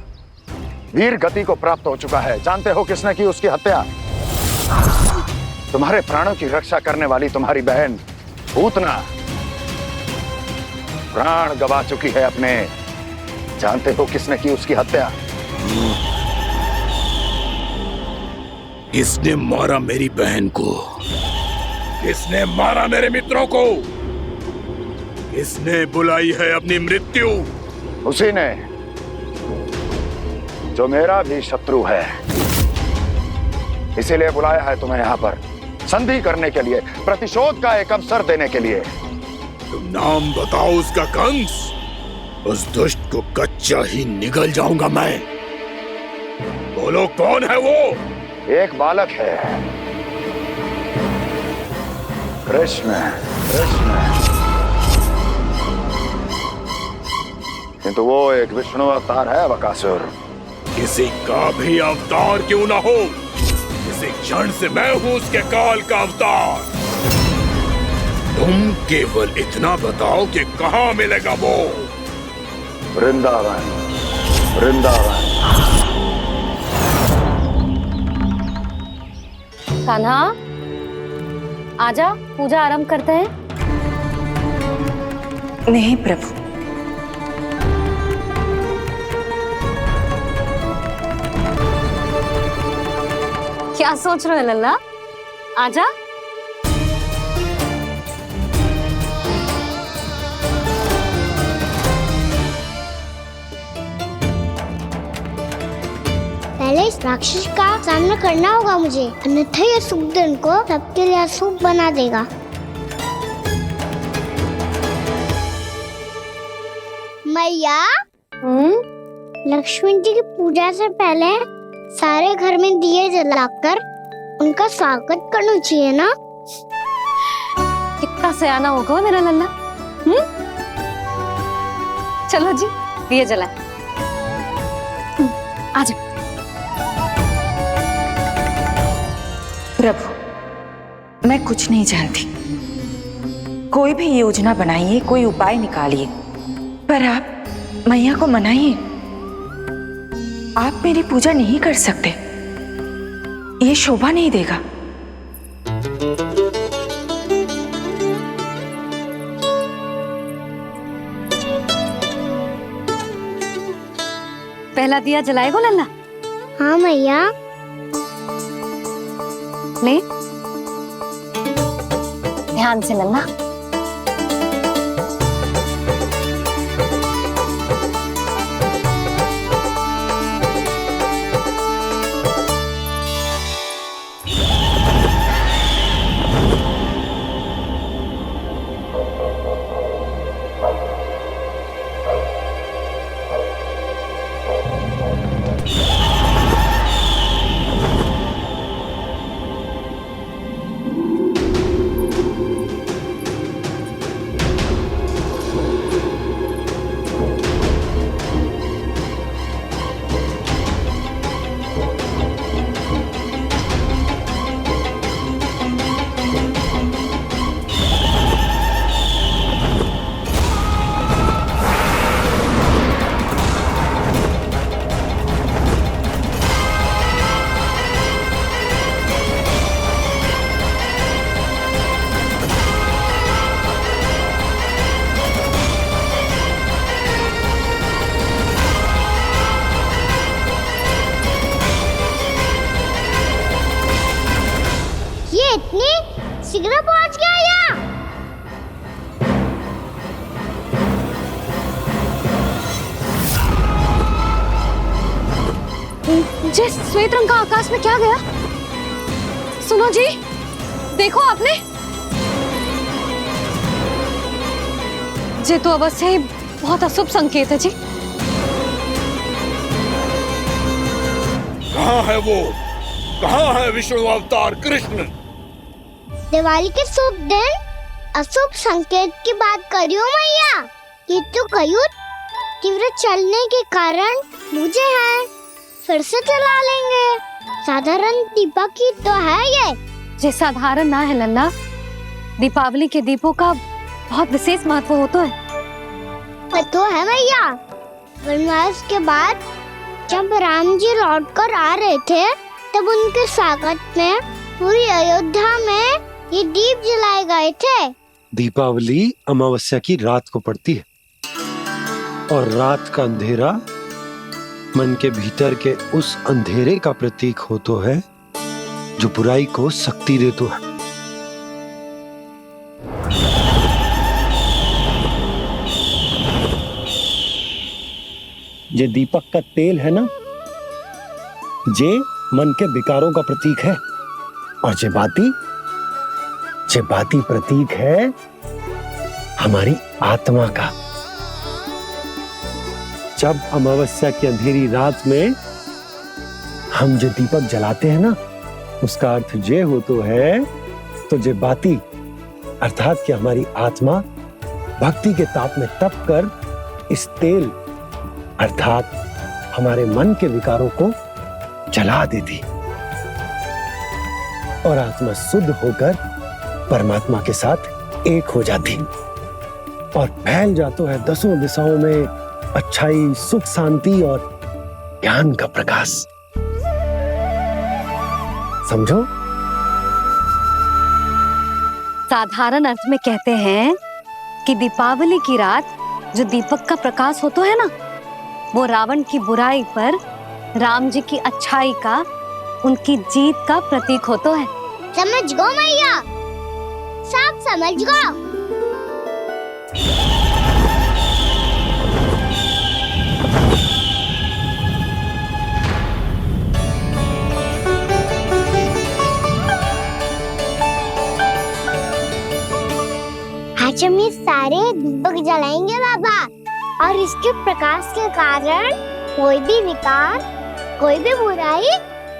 P: वीर गति को प्राप्त हो चुका है। जानते हो किसने की उसकी हत्या? तुम्हारे प्राणों की रक्षा करने वाली तुम्हारी बहन पूतना प्राण गवा चुकी है अपने। जानते हो किसने की उसकी हत्या?
Q: किसने मारा मेरी बहन को? किसने मारा मेरे मित्रों को? किसने बुलाई है अपनी मृत्यु?
P: उसी ने जो मेरा भी शत्रु है। इसीलिए बुलाया है तुम्हें यहाँ पर संधि करने के लिए, प्रतिशोध का एक अवसर देने के लिए।
Q: तुम नाम बताओ उसका कंस। उस दुष्ट को कच्चा ही निगल जाऊंगा मैं। बोलो कौन है वो?
P: एक बालक है, कृष्ण। किंतु वो एक विष्णु अवतार है बकासुर।
Q: किसी का भी अवतार क्यों ना हो, इसी क्षण से मैं हूं उसके काल का अवतार। तुम केवल इतना बताओ कि कहां मिलेगा वो।
P: वृंदावन, वृंदावन।
E: कान्हा, आजा, पूजा आरंभ करते हैं।
O: नहीं प्रभु,
E: क्या सोच रहे हो लल्ला? आजा।
A: पहले इस राक्षस का सामना करना होगा मुझे, अन्यथा ये शुभ दिन को सबके लिए अशुभ बना देगा। मैया, लक्ष्मी जी की पूजा से पहले सारे घर में दिए जलाकर उनका स्वागत करना चाहिए ना?
E: कितना सयाना होगा मेरा लल्ला। चलो जी, दिए जलाए। आजा।
O: प्रभु, मैं कुछ नहीं जानती। कोई भी योजना बनाइए, कोई उपाय निकालिए, पर आप मैया को मनाइए। आप मेरी पूजा नहीं कर सकते, ये शोभा नहीं देगा।
E: पहला दिया जलाएगो लल्ला?
A: हाँ मैया।
E: ले, ध्यान से लल्ला।
A: शीघ्र पहुंच गया यहाँ।
E: जिस श्वेत रंग का आकाश में क्या गया? सुनो जी, देखो आपने, ये तो अवश्य ही बहुत अशुभ संकेत है जी।
Q: कहाँ है वो? कहाँ है विष्णु अवतार कृष्ण?
A: दिवाली के शुभ दिन अशुभ संकेत की बात करियो मैया। ये तो कयूर तीव्र चलने के कारण मुझे है, फिर से चला लेंगे। साधारण दीपक ही तो है ये
E: साधारण ना है लल्ला, दीपावली के दीपों का बहुत विशेष महत्व होता है।
A: तो है मैया, वनवास के बाद जब राम जी लौटकर आ रहे थे तब उनके स्वागत में पूरी अयोध्या में ये दीप जलाए गए थे।
F: दीपावली अमावस्या की रात को पड़ती है और रात का अंधेरा मन के भीतर के उस अंधेरे का प्रतीक होता है जो बुराई को शक्ति देता है। ये दीपक का तेल है ना, जे मन के विकारों का प्रतीक है, और जे बाती प्रतीक है हमारी आत्मा का। जब अमावस्या की अंधेरी रात में हम जो दीपक जलाते हैं ना, उसका अर्थ ये हो तो है, तो जे बाती अर्थात कि हमारी आत्मा भक्ति के ताप में तप कर इस तेल अर्थात हमारे मन के विकारों को जला देती। और आत्मा शुद्ध होकर परमात्मा के साथ एक हो जाती और फैल जाता है दसों दिशाओं में अच्छाई, सुख, शांति और ज्ञान का प्रकाश। समझो?
E: साधारण अर्थ में कहते हैं कि दीपावली की रात जो दीपक का प्रकाश होता है ना, वो रावण की बुराई पर राम जी की अच्छाई का, उनकी जीत का प्रतीक होता है।
A: समझ गो मैया, सब समझ गो। आज हम ये सारे दीपक जलाएंगे बाबा, और इसके प्रकाश के कारण कोई भी विकार, कोई भी बुराई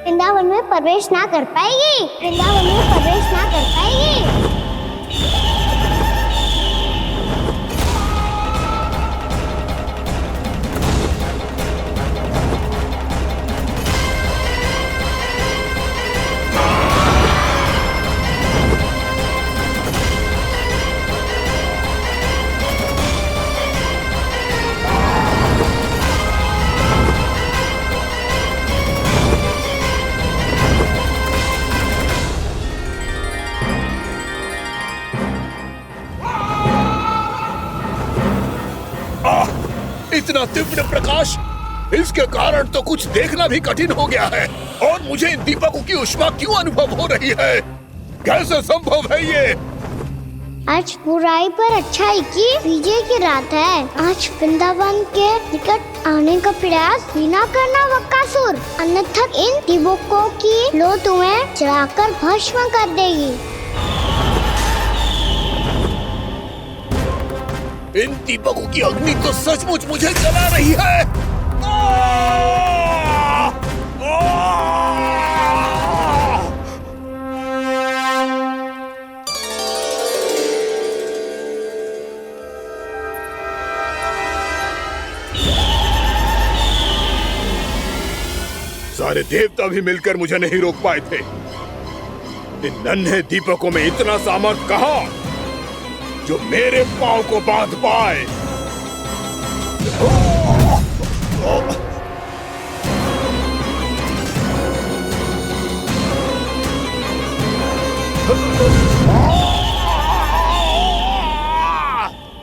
A: वृंदावन में प्रवेश ना कर पाएगी, वृंदावन में प्रवेश ना कर पाएगी।
Q: इतना तीव्र प्रकाश, इसके कारण तो कुछ देखना भी कठिन हो गया है। और मुझे इन दीपकों की उष्मा क्यों अनुभव हो रही है? कैसे संभव है ये?
A: आज बुराई पर अच्छाई की विजय की रात है। आज वृंदावन के निकट आने का प्रयास भी ना करना बकासुर, अन्यथा इन दीपकों की लो तुम्हें जलाकर भस्म कर देगी।
Q: इन दीपकों की अग्नि तो सचमुच मुझे जला रही है। सारे देवता भी मिलकर मुझे नहीं रोक पाए थे। इन नन्हे दीपकों में इतना सामर्थ्य कहां जो मेरे पांव को बांध पाए।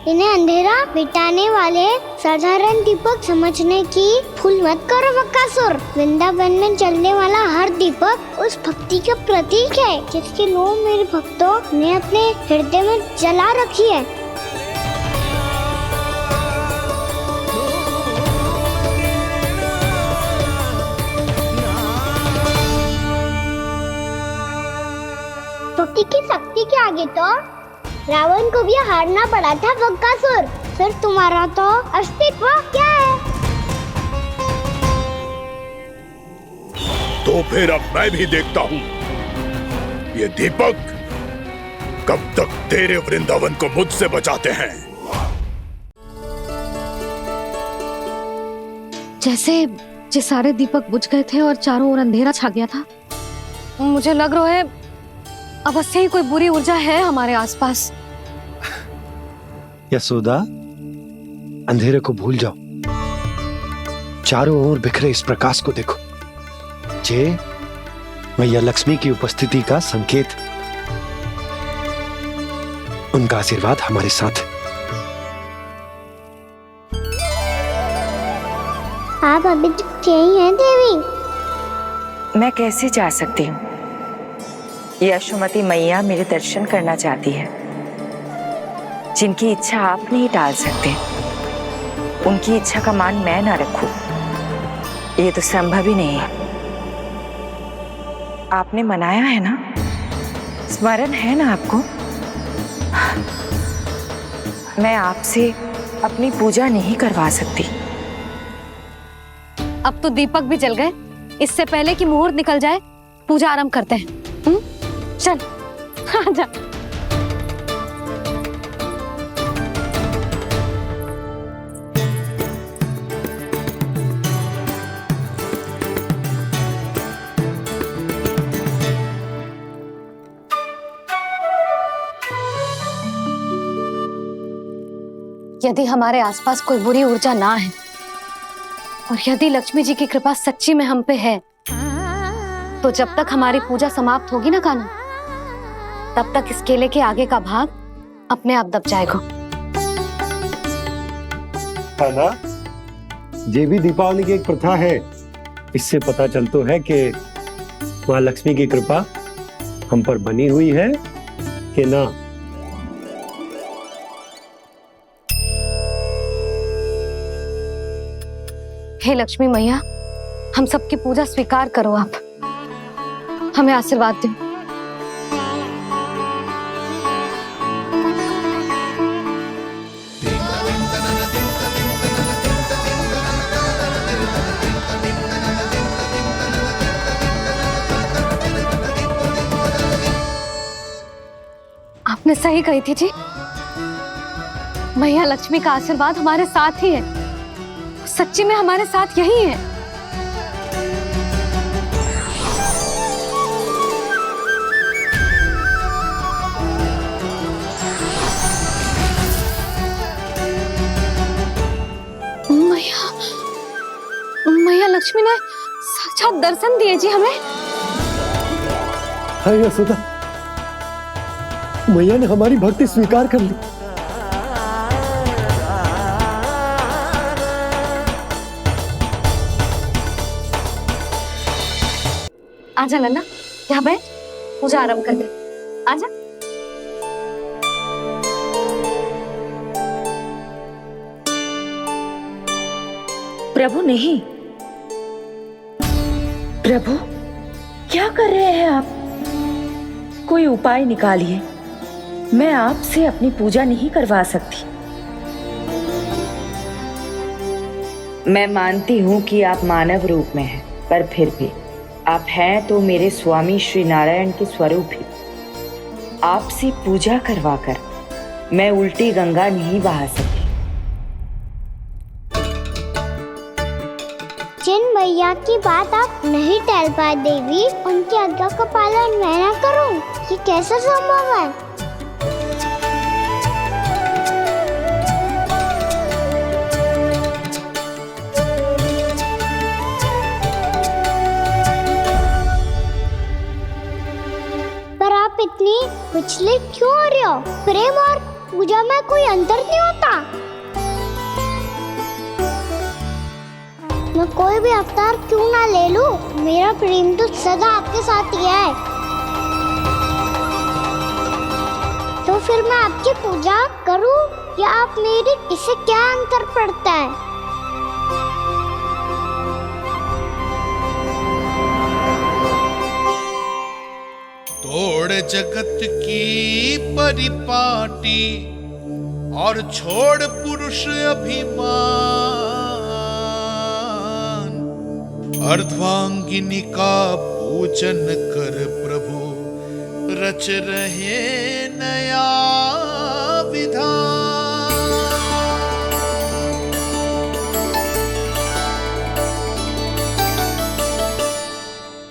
A: इन्हें अंधेरा मिटाने वाले साधारण दीपक समझने की भूल मत करो बकासुर। वृंदावन में जलने वाला हर दीपक उस भक्ति का प्रतीक है जिसकी लो मेरे भक्तों ने अपने हृदय में जला रखी है। स्तुति की शक्ति के आगे तो रावण को भी हारना पड़ा था बकासुर। फिर तुम्हारा तो अस्तित्व क्या है?
Q: तो फिर अब मैं भी देखता हूँ ये दीपक कब तक तेरे वृंदावन को मुझसे बचाते हैं।
E: जैसे ये सारे दीपक बुझ गए थे और चारों ओर अंधेरा छा गया था, मुझे लग रहा है अवश्य ही कोई बुरी ऊर्जा है हमारे आसपास।
F: यशोदा, अंधेरे को भूल जाओ, चारों ओर बिखरे इस प्रकाश को देखो। ये मैया लक्ष्मी की उपस्थिति का संकेत, उनका आशीर्वाद हमारे साथ है।
A: आप अभी तक यही हैं देवी?
O: मैं कैसे जा सकती हूँ? यशोमती मैया मेरे दर्शन करना चाहती है। जिनकी इच्छा आप नहीं टाल सकते, उनकी इच्छा का मान मैं ना रखूं, ये तो संभव ही नहीं है। आपने मनाया है ना, स्मरण है ना आपको? मैं आपसे अपनी पूजा नहीं करवा सकती।
E: अब तो दीपक भी जल गए, इससे पहले कि मुहूर्त निकल जाए पूजा आरंभ करते हैं। चल आजा। यदि हमारे आसपास कोई बुरी ऊर्जा ना है और यदि लक्ष्मी जी की कृपा सच्ची में हम पे है, तो जब तक हमारी पूजा समाप्त होगी ना कान्हा, तब तक इस केले के आगे का भाग अपने आप दब जाएगा।
F: कान्हा, ये भी दीपावली की एक प्रथा है। इससे पता चलता है कि माँ लक्ष्मी की कृपा हम पर बनी हुई है कि ना।
E: हे लक्ष्मी मैया, हम सबकी पूजा स्वीकार करो, आप हमें आशीर्वाद दो। आपने सही कही थी जी, मैया लक्ष्मी का आशीर्वाद हमारे साथ ही है, सच्ची में हमारे साथ यही है। मैया लक्ष्मी ने साक्षात दर्शन दिए जी हमें।
F: हाय यशोदा, मैया ने हमारी भक्ति स्वीकार कर ली।
E: आजा नन्ना, यहाँ बैठ, पूजा आरंभ कर दे। आजा।
O: प्रभु नहीं, प्रभु क्या कर रहे हैं आप? कोई उपाय निकालिए, मैं आपसे अपनी पूजा नहीं करवा सकती। मैं मानती हूँ कि आप मानव रूप में हैं, पर फिर भी आप हैं तो मेरे स्वामी श्री नारायण के स्वरूप ही। आपसे पूजा करवाकर मैं उल्टी गंगा नहीं बहा सकती।
A: जिन मैया की बात आप नहीं टल पाए देवी, उनकी आज्ञा का पालन मैं ना करूं, ये कैसे संभव है? पर आप इतनी विचलित क्यों हो रहे हो? प्रेम और पूजा में कोई अंतर नहीं होता। मैं कोई भी अवतार क्यों ना ले लूं, मेरा प्रेम तो सदा आपके साथ ही है। तो फिर मैं आपकी पूजा करूं या आप मेरी, इससे क्या अंतर पड़ता है?
J: तोड़ जगत की परिपाटी और छोड़ पुरुष अभिमान, अर्धवांगिनी का पूजन कर प्रभु रच रहे नया विधान।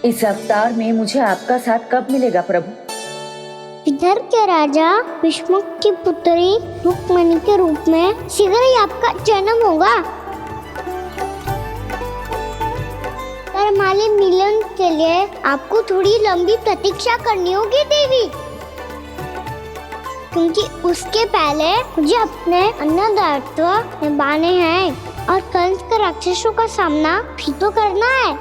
O: इस अवतार में मुझे आपका साथ कब मिलेगा प्रभु?
A: इधर के राजा विष्णुक की पुत्री रुक्मणी के रूप में शीघ्र ही आपका जन्म होगा। पर हमारे मिलन के लिए आपको थोड़ी लंबी प्रतीक्षा करनी होगी देवी, क्योंकि उसके पहले मुझे अपने अन्य दायित्व निभाने हैं और कंस के राक्षसों का सामना भी तो करना है।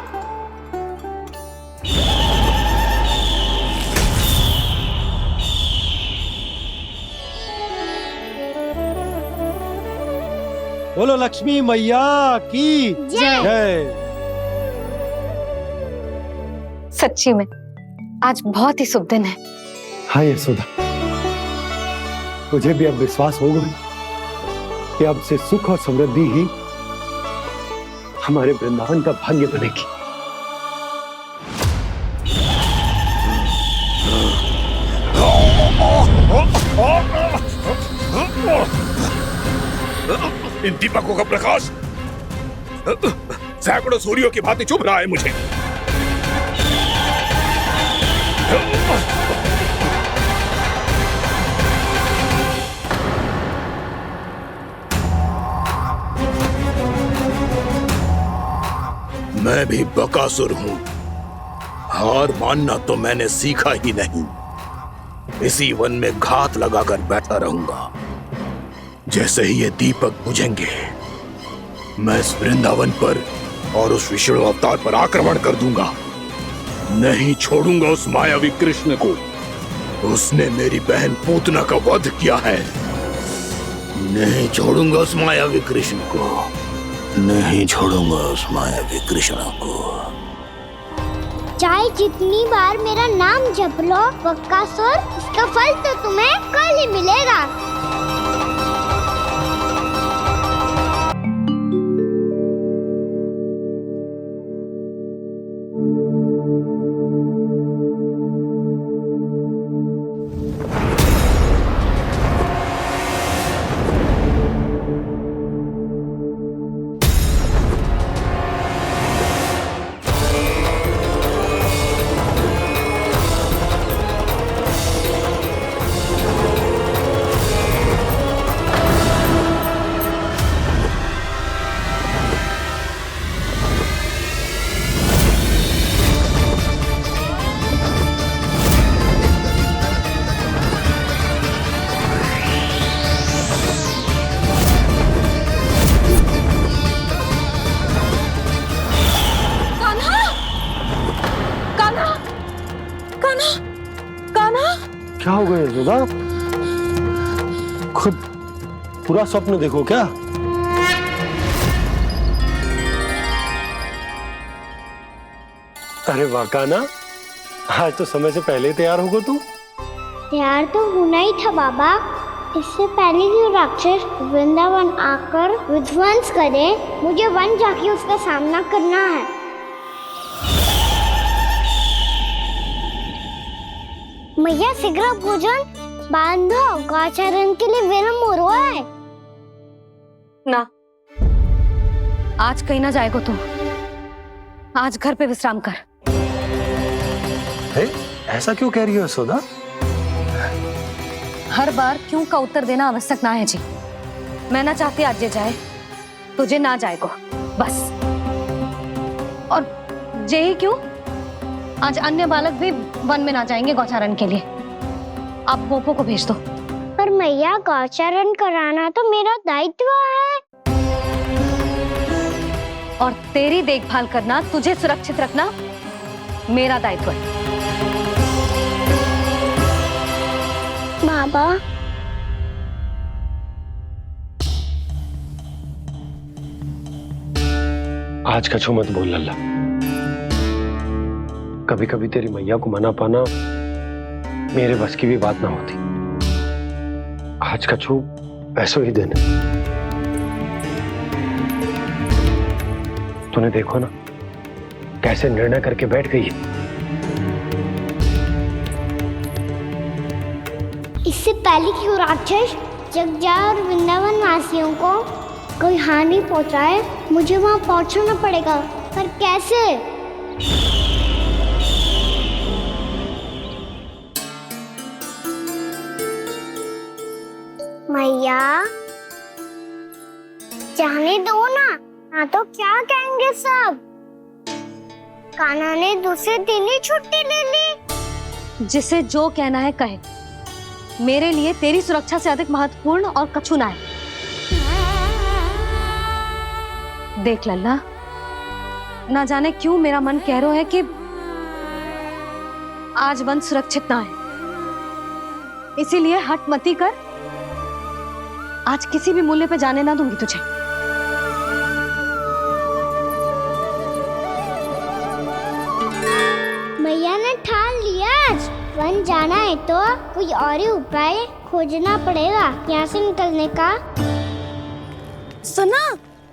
F: बोलो लक्ष्मी मैया की जय।
E: सच्ची में आज बहुत ही शुभ दिन है।
F: हाँ यशोदा, मुझे भी अब विश्वास हो गया कि अब से सुख और समृद्धि ही हमारे वृंदावन का भाग्य बनेगी।
Q: इन दीपकों का प्रकाश सैकड़ों सूर्यों की भांति चुभ रहा है मुझे। मैं भी बकासुर हूं। हार मानना तो मैंने सीखा ही नहीं। इसी वन में घात लगाकर बैठा रहूंगा। जैसे ही ये दीपक बुझेंगे, मैं इस वृंदावन पर और उस विष्णु अवतार पर आक्रमण कर दूंगा। नहीं छोड़ूंगा उस मायावी कृष्ण को। उसने मेरी बहन पूतना का वध किया है। नहीं छोड़ूंगा उस मायावी कृष्ण को। नहीं छोड़ूंगा उस मायावी कृष्ण को।
A: चाहे जितनी बार मेरा नाम जप लो बकासुर, इसका फल तो तुम्हें कल ही मिलेगा।
F: क्या हो गया यशोदा? खुद पूरा स्वप्न देखो क्या? अरे वाह कान्हा, आज तो समय से पहले ही तैयार होगा तू।
A: तैयार तो होना ही था बाबा। इससे पहले कि राक्षस वृंदावन आकर विध्वंस करे, मुझे वन जाके उसका सामना करना है। मैया शीघ्र भोजन बांधो, गौचरण के लिए विलंब हो रहा है।
E: ना, आज कहीं ना जाएगा तुम। आज घर पे विश्राम कर।
F: ऐसा क्यों कह रही हो यशोदा?
E: हर बार क्यों का उत्तर देना आवश्यक ना है जी। मैं ना चाहती आज ये जाए, तुझे ना जाएगा बस। और जे ही क्यों, आज अन्य बालक भी वन में ना जाएंगे गौचारण के लिए। आप गोपो को भेज दो।
A: पर मैया गौचरण कराना तो मेरा दायित्व है।
E: और तेरी देखभाल करना, तुझे सुरक्षित रखना मेरा दायित्व है।
A: बाबा,
F: आज का छू मत बोल लल्ला। कभी कभी तेरी मैया को मना पाना मेरे बस की भी बात ना होती। आज का छू ऐसो ही दिन है। तूने देखो ना कैसे निर्णय करके बैठ गई है।
A: इससे पहले कि वो राक्षस जगजा और वृंदावन वासियों को कोई हानि पहुंचाए, मुझे वहां पहुंचना पड़ेगा। पर कैसे? मैया, जाने दो ना, हाँ तो क्या कहेंगे सब। कान्हा ने दूसरे दिन ही छुट्टी ले ली।
E: जिसे जो कहना है कहे। मेरे लिए तेरी सुरक्षा से अधिक महत्वपूर्ण और कछु ना है। देख लल्ला, ना जाने क्यों मेरा मन कह रहा है कि आज वन सुरक्षित ना है। इसीलिए हट मती कर। आज किसी भी मूल्य पे जाने ना दूंगी तुझे।
A: मैया ने ठान लिया, आज वन जाना है तो कोई और ही उपाय खोजना पड़ेगा यहाँ से निकलने का। सुनो,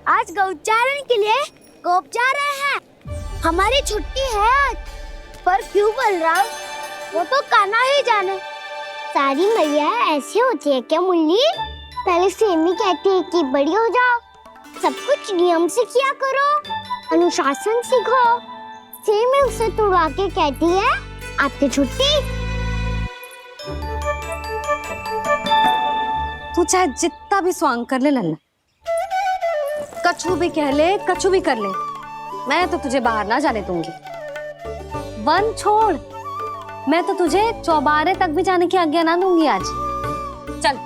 A: आज गौचारण के लिए गोप जा रहे हैं। हमारी छुट्टी है आज। पर क्यों बलराम? वो तो कान्हा ही जाने। सारी मैया ऐसी होती है क्या मुन्नी? पहले सेमी कहती है कि बड़ी हो जाओ, सब कुछ नियम से किया करो, अनुशासन सीखो। सेमी उसे तुड़वा के कहती है आपकी छुट्टी।
E: तू चाहे जितना भी स्वांग कर ले लल्ला, कछु भी कह ले, कछु भी कर ले, मैं तो तुझे बाहर ना जाने दूंगी। वन छोड़, मैं तो तुझे चौबारे तक भी जाने की आज्ञा ना दूंगी आज। चल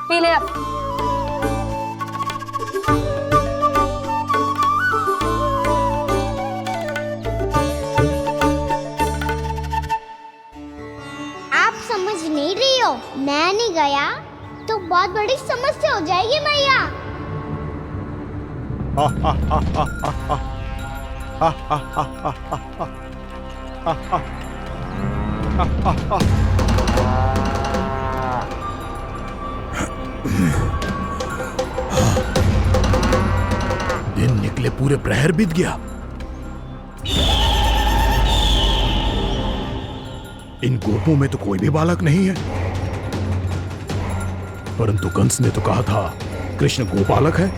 E: पी ले अब।
A: आप समझ नहीं रही हो, मैं नहीं गया तो बहुत बड़ी समस्या हो जाएगी मैया।
Q: दिन निकले पूरे प्रहर बीत गया। इन गोपों में तो कोई भी बालक नहीं है, परंतु कंस ने तो कहा था कृष्ण गोपालक है।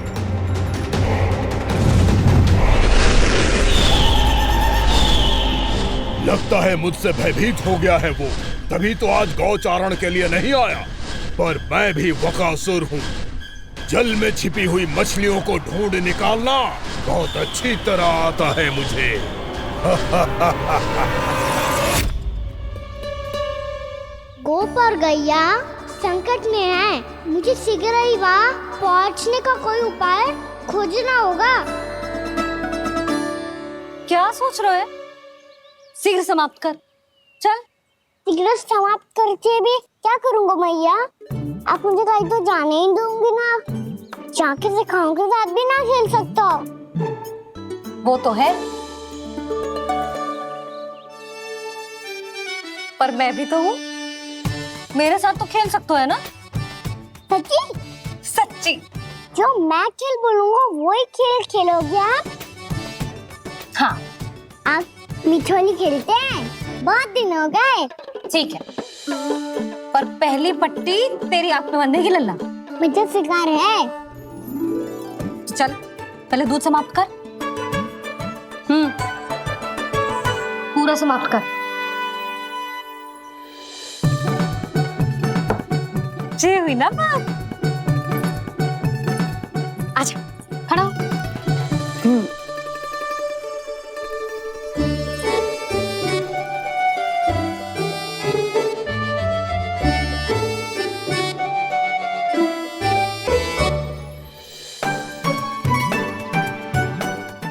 Q: लगता है मुझसे भयभीत हो गया है वो, तभी तो आज गौचारण के लिए नहीं आया। पर मैं भी बकासुर हूँ, जल में छिपी हुई मछलियों को ढूंढ निकालना बहुत अच्छी तरह आता है मुझे।
A: गोप और गैया संकट में है, मुझे शीघ्र ही वहाँ पहुँचने का कोई उपाय खोजना होगा।
E: क्या सोच रहे हो? शीघ्र समाप्त कर, चल।
A: शीघ्र समाप्त करके भी क्या करूँगा मैया? आप मुझे कहीं तो जाने ही दूंगी ना, जाके सिखाओं के साथ भी ना खेल सकता।
E: वो तो है, पर मैं भी तो हूँ, मेरे साथ तो खेल सकते हो है ना?
A: सच्ची?
E: सच्ची।
A: जो मैं खेल बोलूँगा वही खेल खेलोगे आप?
E: हाँ।
A: आप मिठोली खेलते हैं? बहुत दिन हो गए।
E: ठीक है, पर पहली पट्टी तेरी आंख में बनने की लल्ला।
A: मुझे शिकार है।
E: चल पहले दूध समाप्त कर। पूरा समाप्त कर। जे हुई ना बात। आजा खड़ा हो।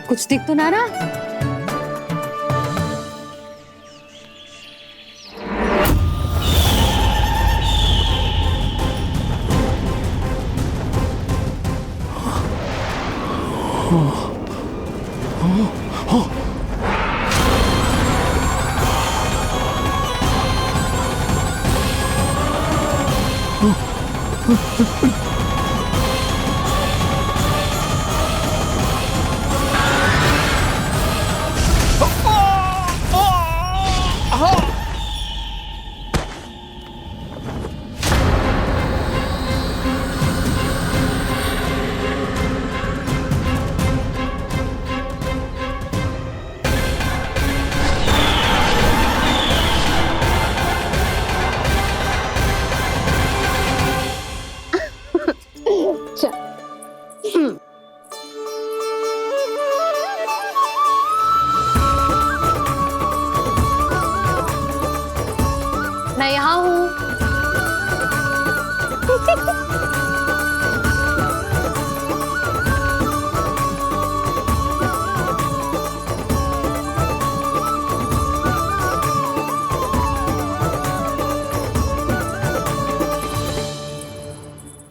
E: कुछ दिख तो ना रहा। मैं यहाँ हूँ।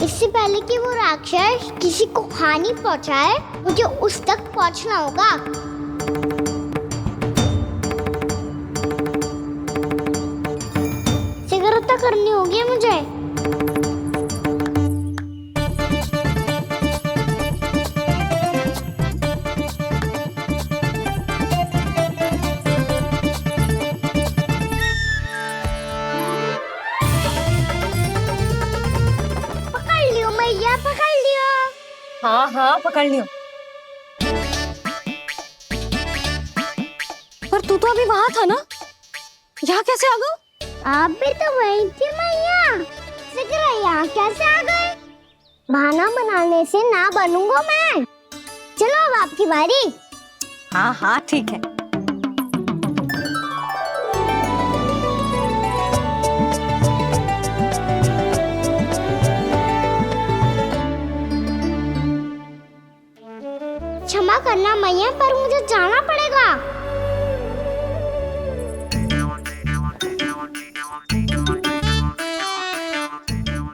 A: इससे पहले कि वो राक्षस किसी को हानि पहुंचाए, मुझे उस तक पहुंचना होगा। शीघ्रता करनी होगी मुझे। पकड़ लियो मैया, पकड़ लियो।
E: हाँ हाँ पकड़ लियो। पर तू तो अभी वहां था ना, यहाँ कैसे आ गया?
A: आप भी तो वही थी मैया, शीघ्र यहाँ कैसे आ गए? बहाना बनाने से ना बनूंगा मैं। चलो अब आपकी बारी।
E: हाँ हाँ ठीक है।
A: क्षमा करना मैया, पर मुझे जाना पड़ेगा।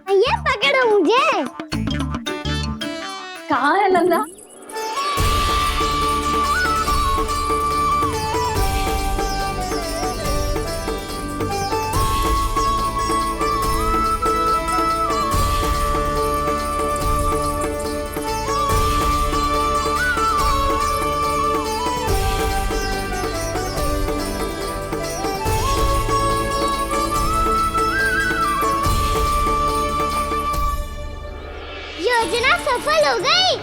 A: मैया पकड़ो मुझे।
D: कहाँ है नंदा?
A: योजना सफल हो गई।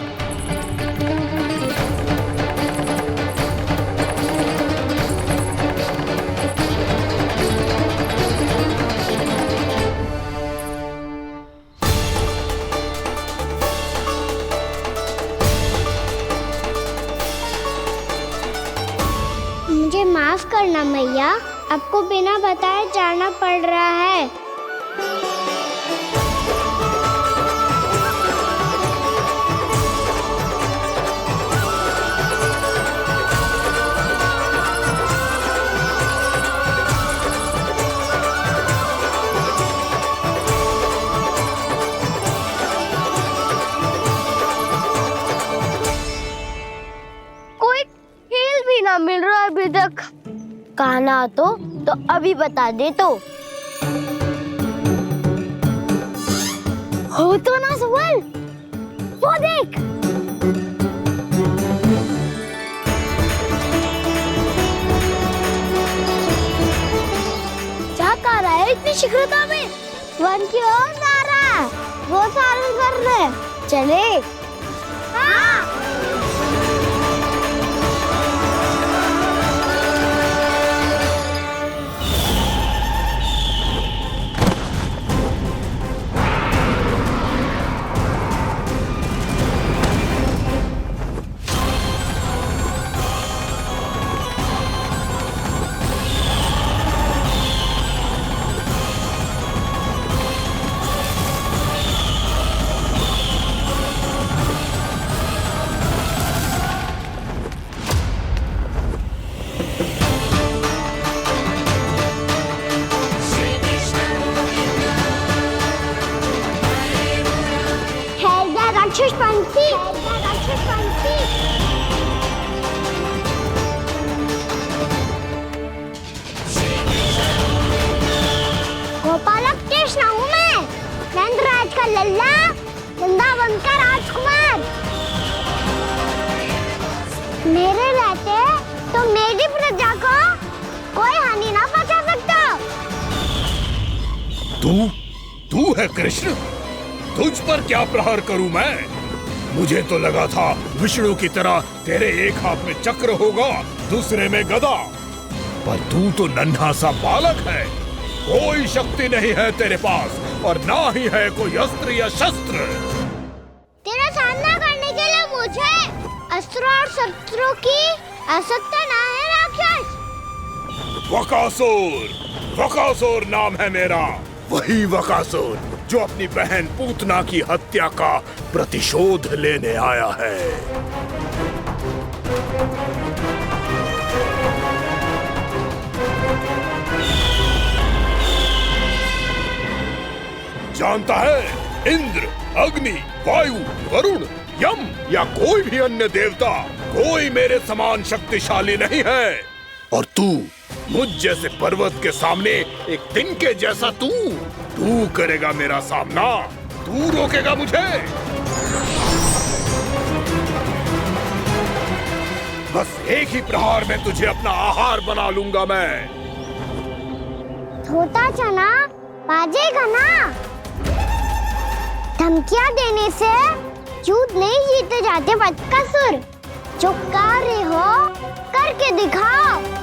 A: मुझे माफ करना मैया, आपको बिना बताए जाना पड़ रहा है। कोई खेल भी ना मिल रहा अभी तक। कहना तो अभी बता दे तो। हो तो ना सवाल, वो देख। क्या कर रहा है इतनी शीघ्रता में? वन की ओर जा रहा है, वो सारे कर रहे। चले। हाँ। राक्षस पंछी, राक्षस पंछी। गोपालक कृष्ण हूँ मैं, नंदराज का लल्ला, वृंदावन का राजकुमार। मेरे रहते तो मेरी प्रजा को कोई हानि ना पहुंचा सकता।
Q: तू है कृष्ण? तुझ पर क्या प्रहार करूं मैं? मुझे तो लगा था विष्णु की तरह तेरे एक हाथ में चक्र होगा, दूसरे में गदा, पर तू तो नन्हा सा बालक है। कोई शक्ति नहीं है तेरे पास और ना ही है कोई अस्त्र या शस्त्र।
A: तेरा सामना करने के लिए मुझे अस्त्र और शस्त्रों की आवश्यकता ना है राक्षस।
Q: वकासुर नाम है मेरा, वही वकासुर जो अपनी बहन पूतना की हत्या का प्रतिशोध लेने आया है। जानता है, इंद्र, अग्नि, वायु, वरुण, यम या कोई भी अन्य देवता, कोई मेरे समान शक्तिशाली नहीं है। और तू, मुझ जैसे पर्वत के सामने एक तिनके जैसा तू करेगा मेरा सामना? तू रोकेगा मुझे? बस एक ही प्रहार में तुझे अपना आहार बना लूंगा मैं।
A: छोटा चना बाजेगा ना। धमकियां देने से युद्ध नहीं जीते जाते बदकसूर। जो कार्य हो करके दिखाओ।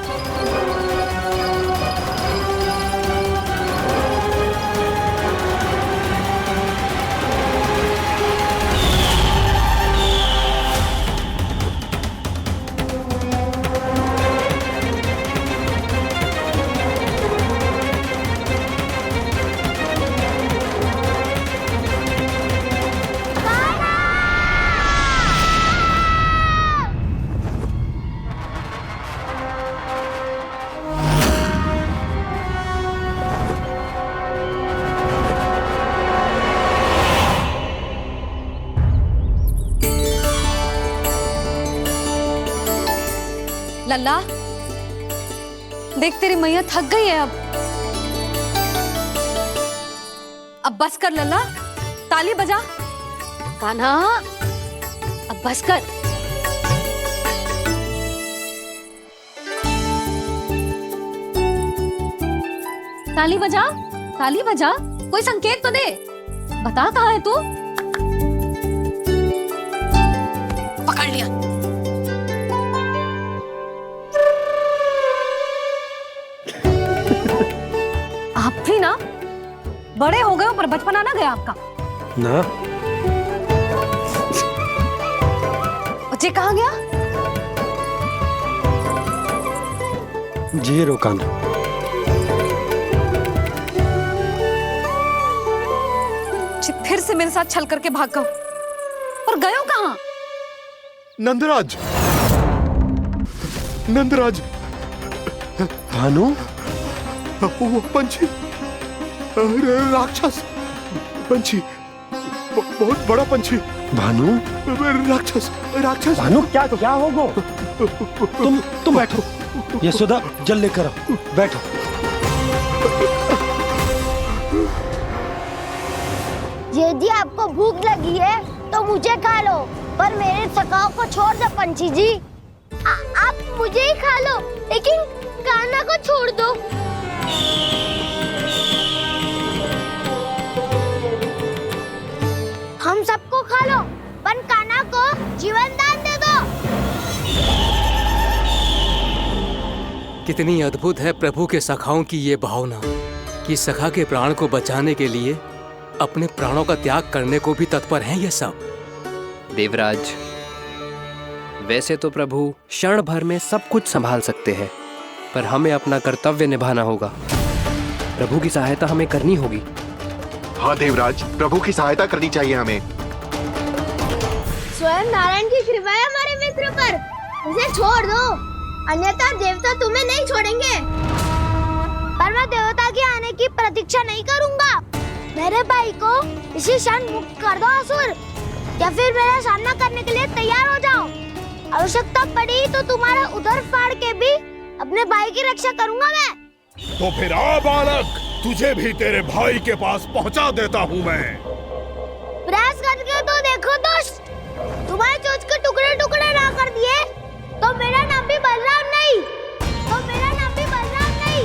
E: लल्ला, देख तेरी मैया थक गई है अब बस कर लल्ला, ताली बजा। कान्हा, अब बस कर। ताली बजा, ताली बजा, कोई संकेत तो दे, बता कहाँ है तू? पकड़ लिया। आप भी ना बड़े हो गए हो पर बचपना ना गया आपका
F: ना।
E: बच्चे कहाँ गया?
F: जी रोकान।
E: फिर से मेरे साथ छल करके भाग गए और गए हो कहाँ?
Q: नंदराज, नंदराज।
F: भानु,
Q: वो पंछी, राक्षस पंछी, बहुत बड़ा पंछी।
F: भानु,
Q: राक्षस, राक्षस।
F: भानु, क्या होगा? तुम बैठो, यशोदा जल लेकर आओ, बैठो।
A: यदि आपको भूख लगी है तो मुझे खा लो, पर मेरे थकाव को छोड़ दो पंछी जी। आप मुझे ही खा लो, लेकिन कान्हा को छोड़ दो। हम सबको खा लो, पर कान्हा को जीवन दान दे दो।
R: कितनी अद्भुत है प्रभु के सखाओं की ये भावना कि सखा के प्राण को बचाने के लिए अपने प्राणों का त्याग करने को भी तत्पर हैं ये सब।
S: देवराज, वैसे तो प्रभु क्षण भर में सब कुछ संभाल सकते हैं, पर हमें अपना कर्तव्य निभाना होगा। प्रभु की सहायता हमें करनी होगी।
K: हाँ देवराज, प्रभु की सहायता करनी चाहिए हमें।
A: स्वयं नारायण की कृपा है हमारे मित्र पर, उसे छोड़ दो, अन्यथा देवता तुम्हें नहीं छोड़ेंगे। पर मैं देवता के आने की प्रतीक्षा नहीं करूंगा। मेरे भाई को इसी क्षण मुक्त कर दो असुर, या फिर मेरा सामना करने के लिए तैयार हो जाओ। आवश्यकता पड़ी तो तुम्हारा उधर फाड़ के भी अपने भाई की रक्षा करूंगा मैं।
Q: तो फिर आ बालक, तुझे भी तेरे भाई के पास पहुंचा देता हूँ मैं।
A: प्रयास करके तो देखो दोस्त, तुम्हारे चोंच के टुकड़े टुकड़े ना कर दिए तो मेरा नाम भी बलराम नहीं, तो मेरा नाम भी बलराम नहीं।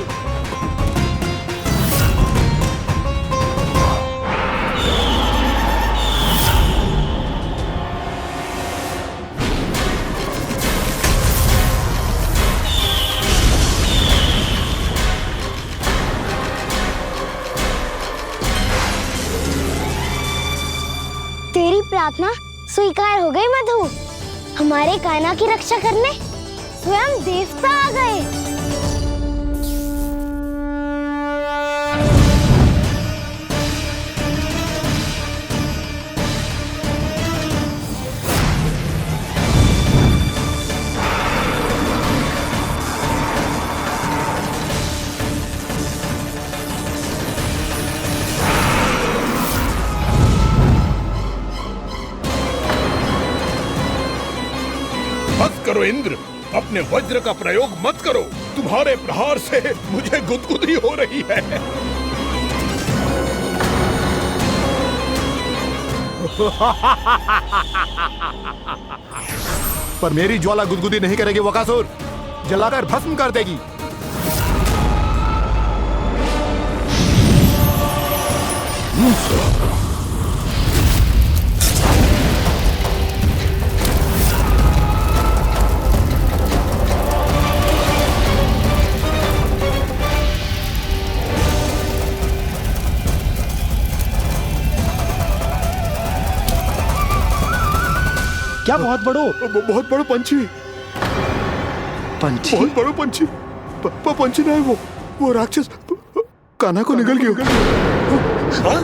A: तेरी प्रार्थना स्वीकार हो गई मधु। हमारे कान्हा की रक्षा करने स्वयं देवता आ गए।
Q: बस करो इंद्र, अपने वज्र का प्रयोग मत करो। तुम्हारे प्रहार से मुझे गुदगुदी हो रही है। पर मेरी ज्वाला गुदगुदी नहीं करेगी वकासुर, जलाकर भस्म कर देगी।
F: क्या बहुत
Q: बहुत बड़ो पंछी,
F: पंछी,
Q: बहुत बड़ो पंछी। पंछी नहीं, वो राक्षस कान्हा को निगल गया। हाँ?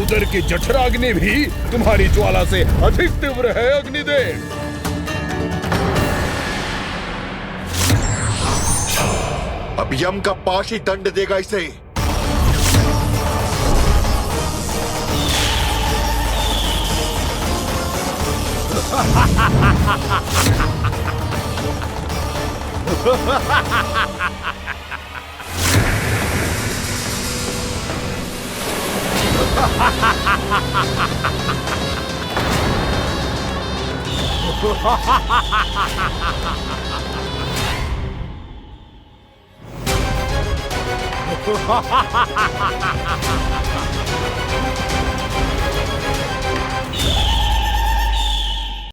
Q: उधर की जठराग्नि भी तुम्हारी ज्वाला से अधिक तीव्र है अग्निदेव।
P: अब यम का पाश ही दंड देगा इसे।